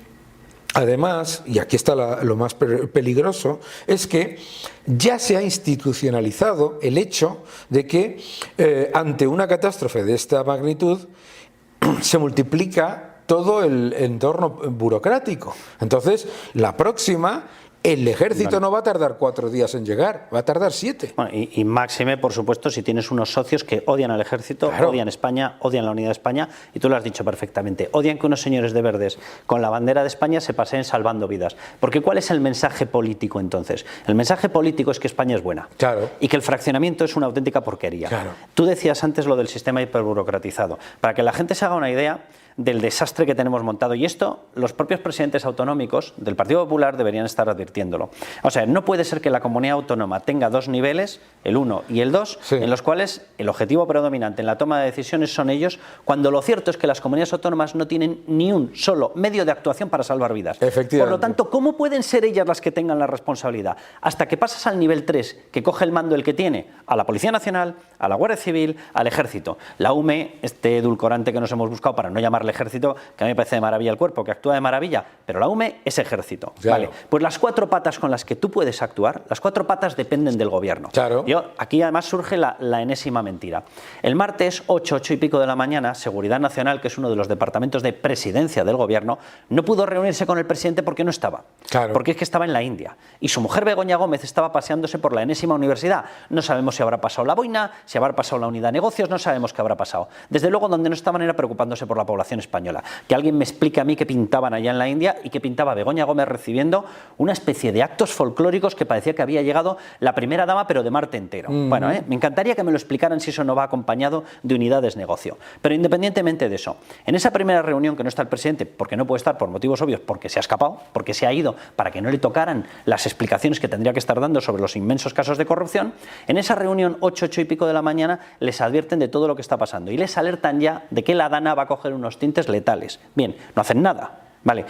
además, y aquí está lo más peligroso, es que ya se ha institucionalizado el hecho de que ante una catástrofe de esta magnitud se multiplica todo el entorno burocrático. Entonces, la próxima... El ejército no va a tardar 4 días en llegar, va a tardar 7. Bueno, y máxime, por supuesto, si tienes unos socios que odian al ejército, claro, odian España, odian la unidad de España, y tú lo has dicho perfectamente, odian que unos señores de verdes con la bandera de España se paseen salvando vidas. Porque ¿cuál es el mensaje político entonces? El mensaje político es que España es buena, claro, y que el fraccionamiento es una auténtica porquería. Claro. Tú decías antes lo del sistema hiperburocratizado. Para que la gente se haga una idea del desastre que tenemos montado, y esto los propios presidentes autonómicos del Partido Popular deberían estar advirtiéndolo. O sea, no puede ser que la comunidad autónoma tenga 2 niveles, el 1 y el 2, sí, en los cuales el objetivo predominante en la toma de decisiones son ellos, cuando lo cierto es que las comunidades autónomas no tienen ni un solo medio de actuación para salvar vidas. Efectivamente. Por lo tanto, ¿cómo pueden ser ellas las que tengan la responsabilidad? Hasta que pasas al nivel 3, que coge el mando el que tiene, a la Policía Nacional, a la Guardia Civil, al Ejército. La UME, este edulcorante que nos hemos buscado para no llamarle ejército, que a mí me parece de maravilla el cuerpo, que actúa de maravilla, pero la UME es ejército. Claro. Vale, pues las 4 patas con las que tú puedes actuar, las 4 patas dependen del gobierno. Claro. Aquí además surge la enésima mentira. El martes, 8 y pico de la mañana, Seguridad Nacional, que es uno de los departamentos de presidencia del gobierno, no pudo reunirse con el presidente porque no estaba. Claro. Porque es que estaba en la India. Y su mujer Begoña Gómez estaba paseándose por la enésima universidad. No sabemos si habrá pasado la boina, si habrá pasado la unidad de negocios, no sabemos qué habrá pasado. Desde luego, donde no estaban era preocupándose por la población española. Que alguien me explique a mí qué pintaban allá en la India y qué pintaba Begoña Gómez recibiendo una especie de actos folclóricos que parecía que había llegado la primera dama, pero de Marte entero. Bueno, me encantaría que me lo explicaran si eso no va acompañado de unidades negocio. Pero independientemente de eso, en esa primera reunión que no está el presidente, porque no puede estar por motivos obvios, porque se ha escapado, porque se ha ido para que no le tocaran las explicaciones que tendría que estar dando sobre los inmensos casos de corrupción, en esa reunión 8 y pico de la mañana les advierten de todo lo que está pasando y les alertan ya de que la DANA va a coger unos tintes letales. Bien, no hacen nada. Vale,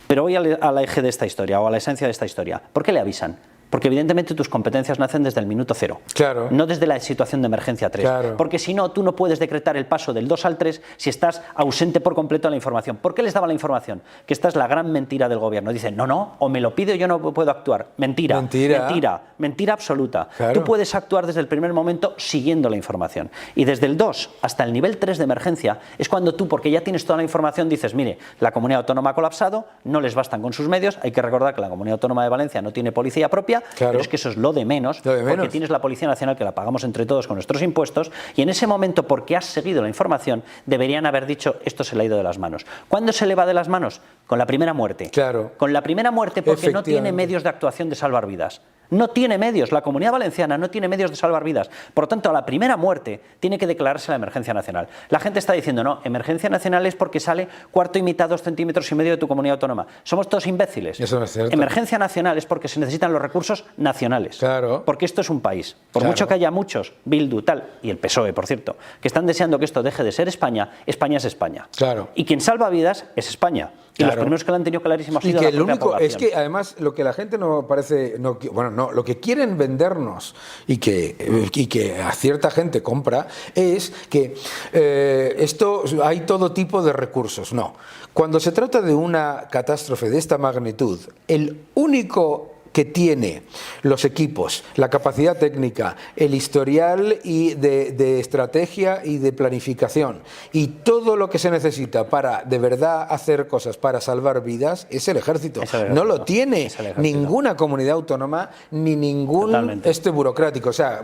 pero voy al eje de esta historia, o a la esencia de esta historia. ¿Por qué le avisan? Porque evidentemente tus competencias nacen desde el minuto 0, claro, no desde la situación de emergencia 3. Claro. Porque si no, tú no puedes decretar el paso del 2 al 3 si estás ausente por completo de la información. ¿Por qué les daba la información? Que esta es la gran mentira del gobierno. Dicen, no, o me lo pido yo no puedo actuar. Mentira, mentira absoluta. Claro. Tú puedes actuar desde el primer momento siguiendo la información. Y desde el 2 hasta el nivel 3 de emergencia es cuando tú, porque ya tienes toda la información, dices, mire, la comunidad autónoma ha colapsado, no les bastan con sus medios. Hay que recordar que la comunidad autónoma de Valencia no tiene policía propia. Claro. Pero es que eso es lo de menos, porque tienes la Policía Nacional que la pagamos entre todos con nuestros impuestos, y en ese momento, porque has seguido la información, deberían haber dicho, esto se le ha ido de las manos. ¿Cuándo se le va de las manos? Con la primera muerte. Claro. Con la primera muerte, porque no tiene medios de actuación de salvar vidas. No tiene medios, la Comunidad Valenciana no tiene medios de salvar vidas. Por lo tanto, a la primera muerte tiene que declararse la emergencia nacional. La gente está diciendo, no, emergencia nacional es porque sale cuarto y mitad, 2,5 centímetros de tu comunidad autónoma. Somos todos imbéciles. Eso no es cierto. Emergencia nacional es porque se necesitan los recursos nacionales. Claro. Porque esto es un país. Por mucho que haya muchos, Bildu, tal, y el PSOE, por cierto, que están deseando que esto deje de ser España, España es España. Claro. Y quien salva vidas es España. Y los primeros que lo han tenido clarísimo ha sido la propia población. Es que además lo que la gente no parece, lo que quieren vendernos y que a cierta gente compra es que esto hay todo tipo de recursos. No, cuando se trata de una catástrofe de esta magnitud, el único que tiene los equipos, la capacidad técnica, el historial y de estrategia y de planificación y todo lo que se necesita para de verdad hacer cosas para salvar vidas es el ejército. No lo tiene ninguna comunidad autónoma ni ningún burocrático. O sea,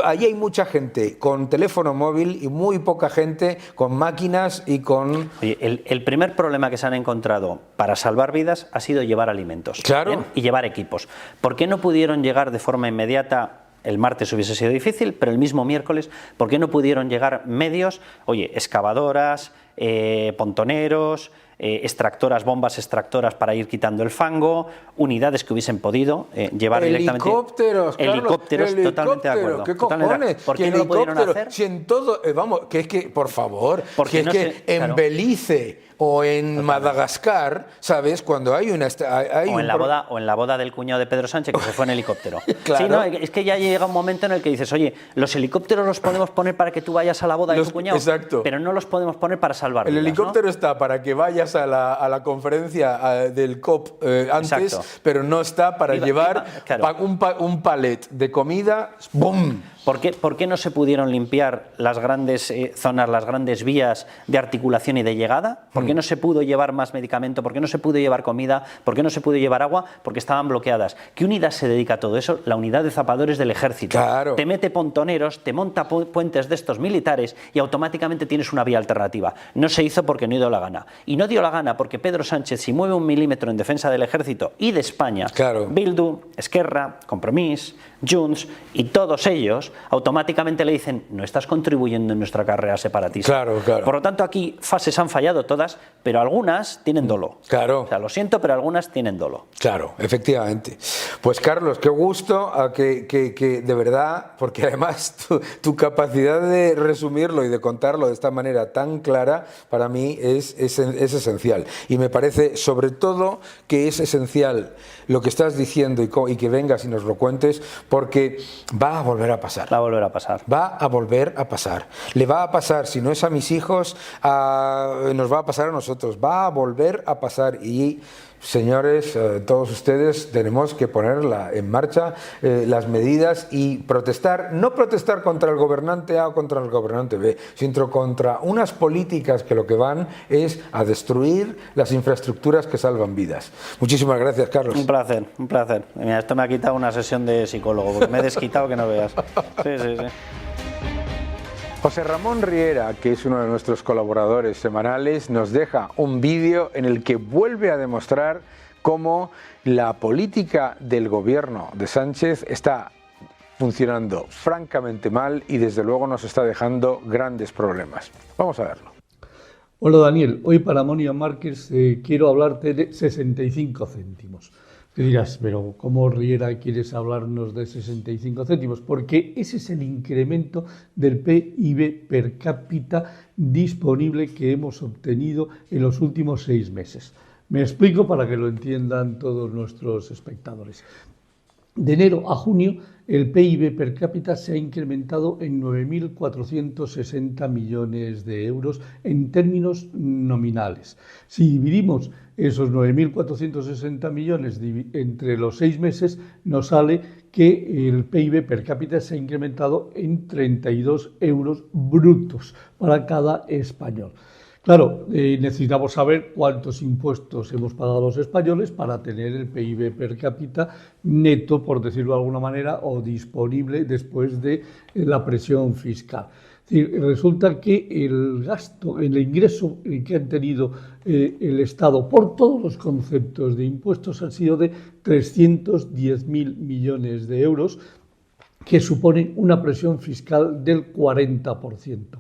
allí hay mucha gente con teléfono móvil y muy poca gente con máquinas y con... Oye, el primer problema que se han encontrado para salvar vidas ha sido llevar alimentos. Claro. Y llevar equipos. ¿Por qué no pudieron llegar de forma inmediata? El martes hubiese sido difícil, pero el mismo miércoles, ¿por qué no pudieron llegar medios? Oye, excavadoras, pontoneros, extractoras, bombas extractoras para ir quitando el fango, unidades que hubiesen podido llevar directamente... Helicópteros, totalmente de acuerdo. ¿Qué cojones? ¿Por qué no lo pudieron hacer? Si en todo, vamos, por favor, porque no en Belice o en Madagascar, ¿sabes? Cuando hay una... o en la boda del cuñado de Pedro Sánchez, que se fue en helicóptero. Claro. Sí, no, es que ya llega un momento en el que dices, oye, los helicópteros los podemos poner para que tú vayas a la boda de tu cuñado, pero no los podemos poner para salvar vidas. El helicóptero está para que vayas a la conferencia del COP antes, pero no está para llevar un palet de comida. ¡Bum! ¿Por qué no se pudieron limpiar las grandes zonas, las grandes vías de articulación y de llegada? ¿Por qué no se pudo llevar más medicamento? ¿Por qué no se pudo llevar comida? ¿Por qué no se pudo llevar agua? Porque estaban bloqueadas. ¿Qué unidad se dedica a todo eso? La unidad de zapadores del ejército. Claro. Te mete pontoneros, te monta puentes de estos militares y automáticamente tienes una vía alternativa. No se hizo porque no dio la gana. Y no dio la gana porque Pedro Sánchez, si mueve 1 milímetro en defensa del ejército y de España, Bildu, Esquerra, Compromís, Junts y todos ellos automáticamente le dicen, no estás contribuyendo en nuestra carrera separatista. Claro. Por lo tanto, aquí fases han fallado todas, pero algunas tienen dolo. Claro. O sea, lo siento, pero algunas tienen dolo. Claro, efectivamente. Pues Carlos, qué gusto que de verdad, porque además tu capacidad de resumirlo y de contarlo de esta manera tan clara, para mí es esencial. Y me parece, sobre todo, que es esencial lo que estás diciendo y que vengas y nos lo cuentes, porque va a volver a pasar. Va a volver a pasar. Va a volver a pasar. Le va a pasar, si no es a mis hijos, nos va a pasar a nosotros. Va a volver a pasar y... Señores, todos ustedes tenemos que poner en marcha las medidas y protestar, no protestar contra el gobernante A o contra el gobernante B, sino contra unas políticas que lo que van es a destruir las infraestructuras que salvan vidas. Muchísimas gracias, Carlos. Un placer, un placer. Mira, esto me ha quitado una sesión de psicólogo, porque me he desquitado que no veas. Sí. José Ramón Riera, que es uno de nuestros colaboradores semanales, nos deja un vídeo en el que vuelve a demostrar cómo la política del gobierno de Sánchez está funcionando francamente mal y desde luego nos está dejando grandes problemas. Vamos a verlo. Hola Daniel, hoy para Mónica Márquez quiero hablarte de 65 céntimos. Te dirás, pero ¿cómo, Riera, quieres hablarnos de 65 céntimos? Porque ese es el incremento del PIB per cápita disponible que hemos obtenido en los últimos 6 meses. Me explico para que lo entiendan todos nuestros espectadores. De enero a junio, el PIB per cápita se ha incrementado en 9.460 millones de euros en términos nominales. Si dividimos esos 9.460 millones entre los 6 meses, nos sale que el PIB per cápita se ha incrementado en 32 euros brutos para cada español. Claro, necesitamos saber cuántos impuestos hemos pagado los españoles para tener el PIB per cápita neto, por decirlo de alguna manera, o disponible después de la presión fiscal. Es decir, resulta que el gasto, el ingreso que han tenido el Estado por todos los conceptos de impuestos han sido de 310.000 millones de euros, que supone una presión fiscal del 40%.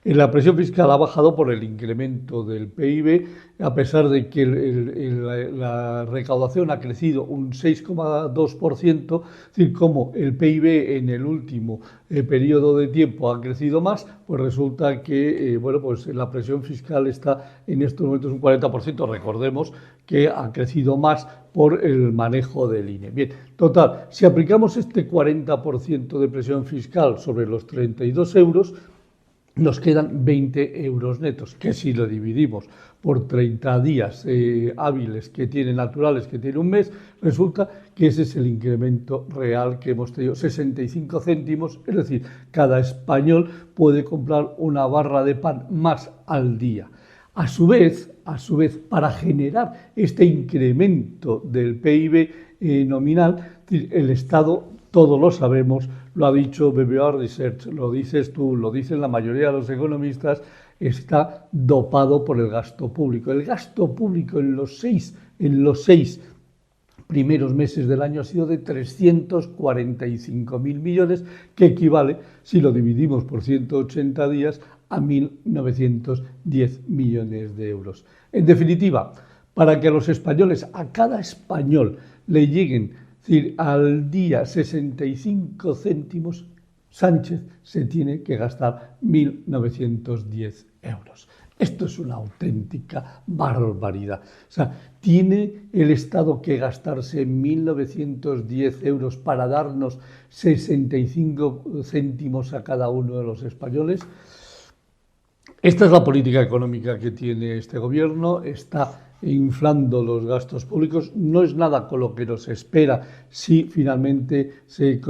La presión fiscal ha bajado por el incremento del PIB, a pesar de que la recaudación ha crecido un 6,2%, es decir, como el PIB en el último periodo de tiempo ha crecido más, pues resulta que pues la presión fiscal está en estos momentos un 40%. Recordemos que ha crecido más por el manejo del INE. Bien, total, si aplicamos este 40% de presión fiscal sobre los 32 euros, nos quedan 20 euros netos, que si lo dividimos por 30 días hábiles que tiene, naturales, que tiene un mes, resulta que ese es el incremento real que hemos tenido, 65 céntimos, es decir, cada español puede comprar una barra de pan más al día. A su vez, para generar este incremento del PIB nominal, el Estado, todos lo sabemos, lo ha dicho BBVA Research, lo dices tú, lo dicen la mayoría de los economistas, está dopado por el gasto público. El gasto público en los seis primeros meses del año ha sido de 345.000 millones, que equivale, si lo dividimos por 180 días, a 1.910 millones de euros. En definitiva, para que a los españoles, a cada español, le lleguen, es decir, al día 65 céntimos, Sánchez se tiene que gastar 1.910 euros. Esto es una auténtica barbaridad. O sea, ¿tiene el Estado que gastarse 1.910 euros para darnos 65 céntimos a cada uno de los españoles? Esta es la política económica que tiene este gobierno, está inflando los gastos públicos, no es nada con lo que nos espera si finalmente se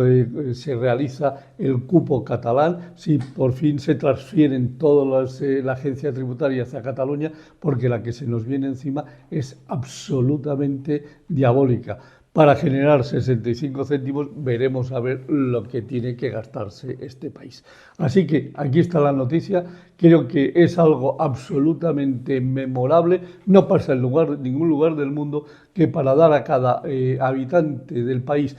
realiza el cupo catalán, si por fin se transfieren todas la agencia tributaria hacia Cataluña, porque la que se nos viene encima es absolutamente diabólica. Para generar 65 céntimos veremos a ver lo que tiene que gastarse este país. Así que aquí está la noticia, creo que es algo absolutamente memorable, no pasa en ningún lugar del mundo que para dar a cada habitante del país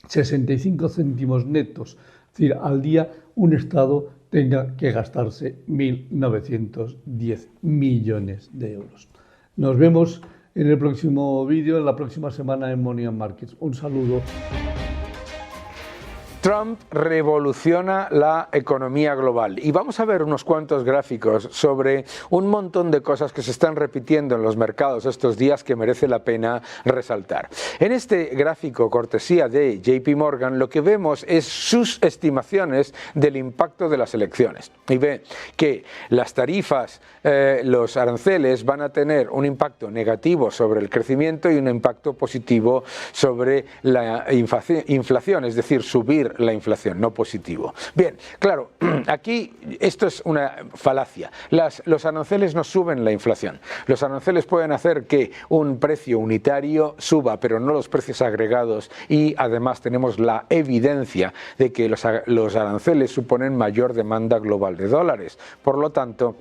65 céntimos netos, es decir, al día, un Estado tenga que gastarse 1.910 millones de euros. Nos vemos en el próximo vídeo, en la próxima semana en Money and Markets. Un saludo. Trump revoluciona la economía global y vamos a ver unos cuantos gráficos sobre un montón de cosas que se están repitiendo en los mercados estos días que merece la pena resaltar. En este gráfico, cortesía de JP Morgan, lo que vemos es sus estimaciones del impacto de las elecciones y ve que las tarifas, los aranceles van a tener un impacto negativo sobre el crecimiento y un impacto positivo sobre la inflación, es decir, subir la inflación, no positivo. Bien, claro, aquí esto es una falacia. Los aranceles no suben la inflación. Los aranceles pueden hacer que un precio unitario suba, pero no los precios agregados, y además tenemos la evidencia de que los aranceles suponen mayor demanda global de dólares. Por lo tanto,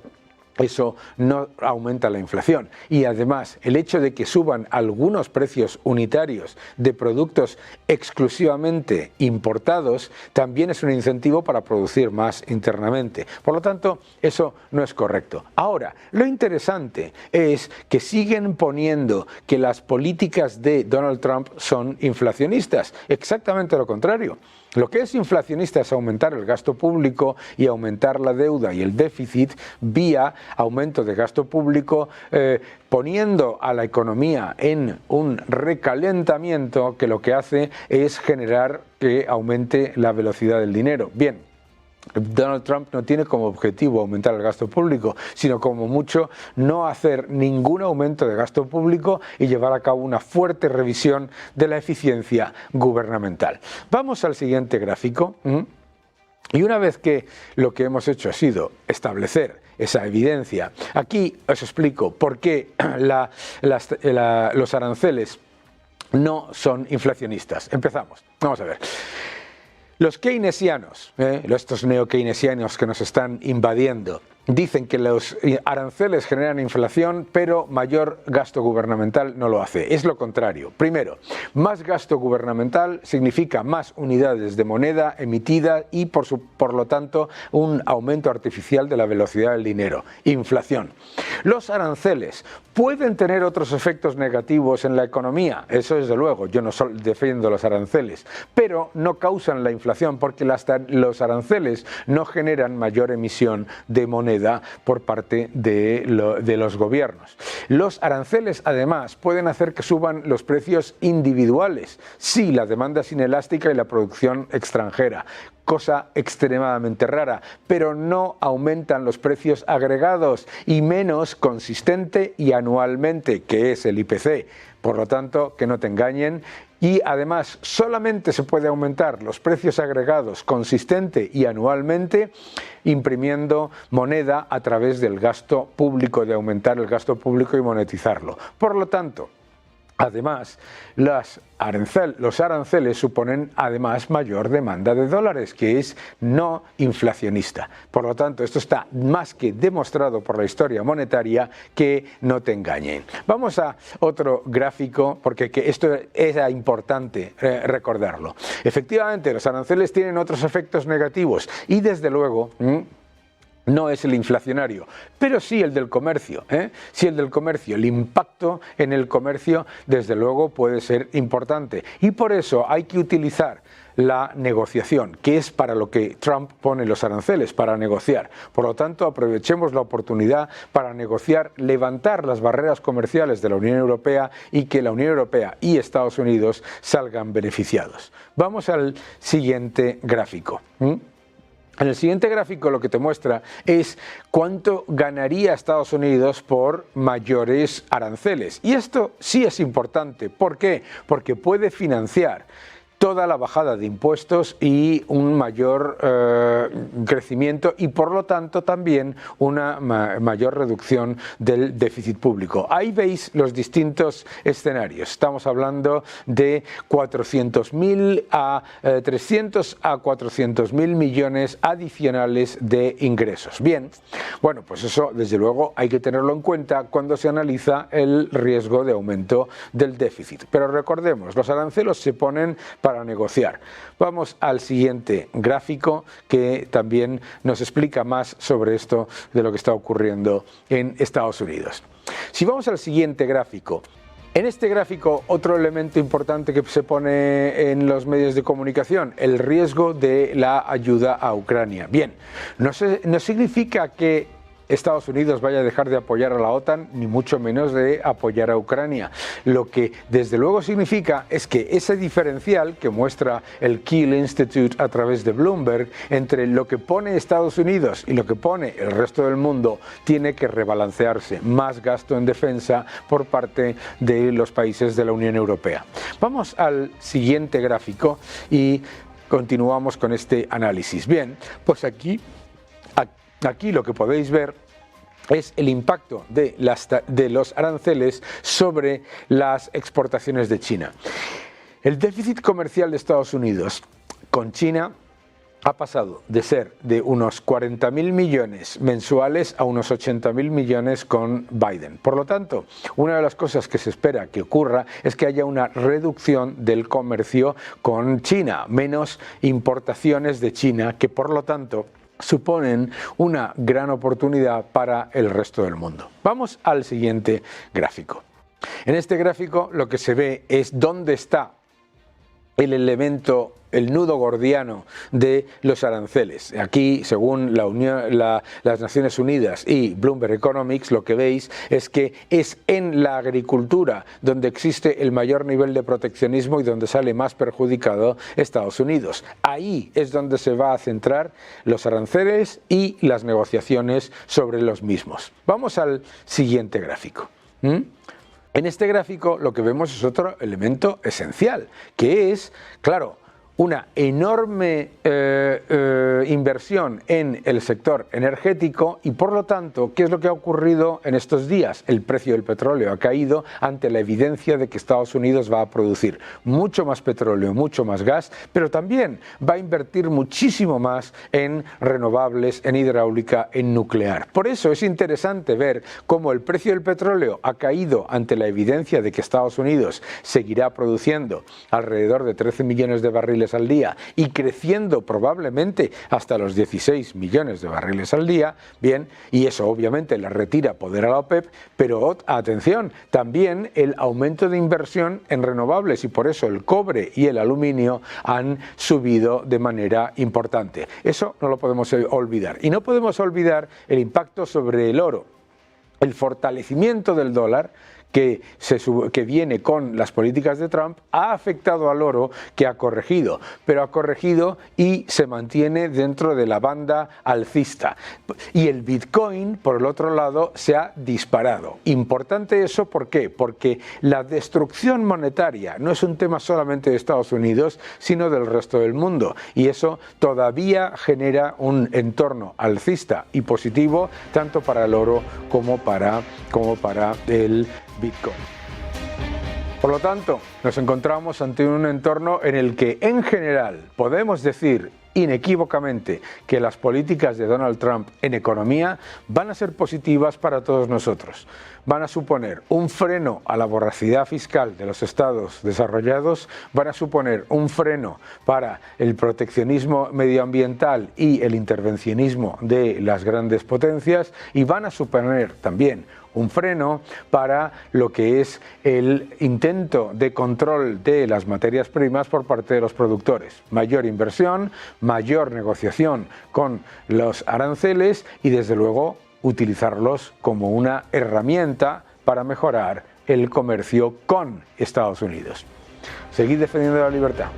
eso no aumenta la inflación. Y además, el hecho de que suban algunos precios unitarios de productos exclusivamente importados también es un incentivo para producir más internamente. Por lo tanto, eso no es correcto. Ahora, lo interesante es que siguen poniendo que las políticas de Donald Trump son inflacionistas. Exactamente lo contrario. Lo que es inflacionista es aumentar el gasto público y aumentar la deuda y el déficit vía aumento de gasto público, poniendo a la economía en un recalentamiento que lo que hace es generar que aumente la velocidad del dinero. Bien. Donald Trump no tiene como objetivo aumentar el gasto público, sino como mucho no hacer ningún aumento de gasto público y llevar a cabo una fuerte revisión de la eficiencia gubernamental. Vamos al siguiente gráfico. Y una vez que lo que hemos hecho ha sido establecer esa evidencia, aquí os explico por qué los aranceles no son inflacionistas. Empezamos. Vamos a ver. Los keynesianos, estos neo-keynesianos que nos están invadiendo, dicen que los aranceles generan inflación, pero mayor gasto gubernamental no lo hace. Es lo contrario. Primero, más gasto gubernamental significa más unidades de moneda emitida y, por lo tanto, un aumento artificial de la velocidad del dinero. Inflación. Los aranceles pueden tener otros efectos negativos en la economía. Eso desde luego. Yo no defiendo los aranceles, pero no causan la inflación porque los aranceles no generan mayor emisión de moneda por parte de los gobiernos. Los aranceles, además, pueden hacer que suban los precios individuales si la demanda es inelástica y la producción extranjera, cosa extremadamente rara, pero no aumentan los precios agregados y menos consistente y anualmente, que es el IPC. Por lo tanto, que no te engañen. Y además, solamente se puede aumentar los precios agregados consistente y anualmente imprimiendo moneda a través del gasto público, de aumentar el gasto público y monetizarlo. Por lo tanto, además, los aranceles suponen además mayor demanda de dólares, que es no inflacionista. Por lo tanto, esto está más que demostrado por la historia monetaria, que no te engañen. Vamos a otro gráfico, porque esto era importante recordarlo. Efectivamente, los aranceles tienen otros efectos negativos y desde luego no es el inflacionario, pero sí el del comercio. Sí el del comercio. El impacto en el comercio, desde luego, puede ser importante. Y por eso hay que utilizar la negociación, que es para lo que Trump pone los aranceles, para negociar. Por lo tanto, aprovechemos la oportunidad para negociar, levantar las barreras comerciales de la Unión Europea y que la Unión Europea y Estados Unidos salgan beneficiados. Vamos al siguiente gráfico. En el siguiente gráfico lo que te muestra es cuánto ganaría Estados Unidos por mayores aranceles. Y esto sí es importante. ¿Por qué? Porque puede financiar toda la bajada de impuestos y un mayor crecimiento y por lo tanto también una mayor reducción del déficit público. Ahí veis los distintos escenarios. Estamos hablando de 400.000 a 300 a 400.000 millones adicionales de ingresos. Bien, bueno, pues eso desde luego hay que tenerlo en cuenta cuando se analiza el riesgo de aumento del déficit. Pero recordemos, los aranceles se ponen para negociar. Vamos al siguiente gráfico que también nos explica más sobre esto de lo que está ocurriendo en Estados Unidos. Si vamos al siguiente gráfico, en este gráfico otro elemento importante que se pone en los medios de comunicación, el riesgo de la ayuda a Ucrania. Bien, no significa que Estados Unidos vaya a dejar de apoyar a la OTAN, ni mucho menos de apoyar a Ucrania. Lo que desde luego significa es que ese diferencial que muestra el Kiel Institute a través de Bloomberg entre lo que pone Estados Unidos y lo que pone el resto del mundo tiene que rebalancearse. Más gasto en defensa por parte de los países de la Unión Europea. Vamos al siguiente gráfico y continuamos con este análisis. Bien, pues aquí lo que podéis ver es el impacto de los aranceles sobre las exportaciones de China. El déficit comercial de Estados Unidos con China ha pasado de ser de unos 40.000 millones mensuales a unos 80.000 millones con Biden. Por lo tanto, una de las cosas que se espera que ocurra es que haya una reducción del comercio con China, menos importaciones de China, que por lo tanto suponen una gran oportunidad para el resto del mundo. Vamos al siguiente gráfico. En este gráfico lo que se ve es dónde está el elemento, el nudo gordiano de los aranceles. Aquí, según las Naciones Unidas y Bloomberg Economics, lo que veis es que es en la agricultura donde existe el mayor nivel de proteccionismo y donde sale más perjudicado Estados Unidos. Ahí es donde se va a centrar los aranceles y las negociaciones sobre los mismos. Vamos al siguiente gráfico. En este gráfico lo que vemos es otro elemento esencial, que es, claro, una enorme inversión en el sector energético y por lo tanto, ¿qué es lo que ha ocurrido en estos días? El precio del petróleo ha caído ante la evidencia de que Estados Unidos va a producir mucho más petróleo, mucho más gas, pero también va a invertir muchísimo más en renovables, en hidráulica, en nuclear. Por eso es interesante ver cómo el precio del petróleo ha caído ante la evidencia de que Estados Unidos seguirá produciendo alrededor de 13 millones de barriles al día y creciendo probablemente hasta los 16 millones de barriles al día, bien, y eso obviamente le retira poder a la OPEP, pero atención, también el aumento de inversión en renovables y por eso el cobre y el aluminio han subido de manera importante. Eso no lo podemos olvidar. Y no podemos olvidar el impacto sobre el oro, el fortalecimiento del dólar que viene con las políticas de Trump ha afectado al oro, que ha corregido, pero ha corregido y se mantiene dentro de la banda alcista. Y el Bitcoin, por el otro lado, se ha disparado. Importante eso, ¿por qué? Porque la destrucción monetaria no es un tema solamente de Estados Unidos, sino del resto del mundo. Y eso todavía genera un entorno alcista y positivo, tanto para el oro como para el Bitcoin. Por lo tanto, nos encontramos ante un entorno en el que, en general, podemos decir inequívocamente que las políticas de Donald Trump en economía van a ser positivas para todos nosotros. Van a suponer un freno a la voracidad fiscal de los estados desarrollados, van a suponer un freno para el proteccionismo medioambiental y el intervencionismo de las grandes potencias y van a suponer también un freno para lo que es el intento de control de las materias primas por parte de los productores. Mayor inversión, mayor negociación con los aranceles y desde luego utilizarlos como una herramienta para mejorar el comercio con Estados Unidos. Seguid defendiendo la libertad.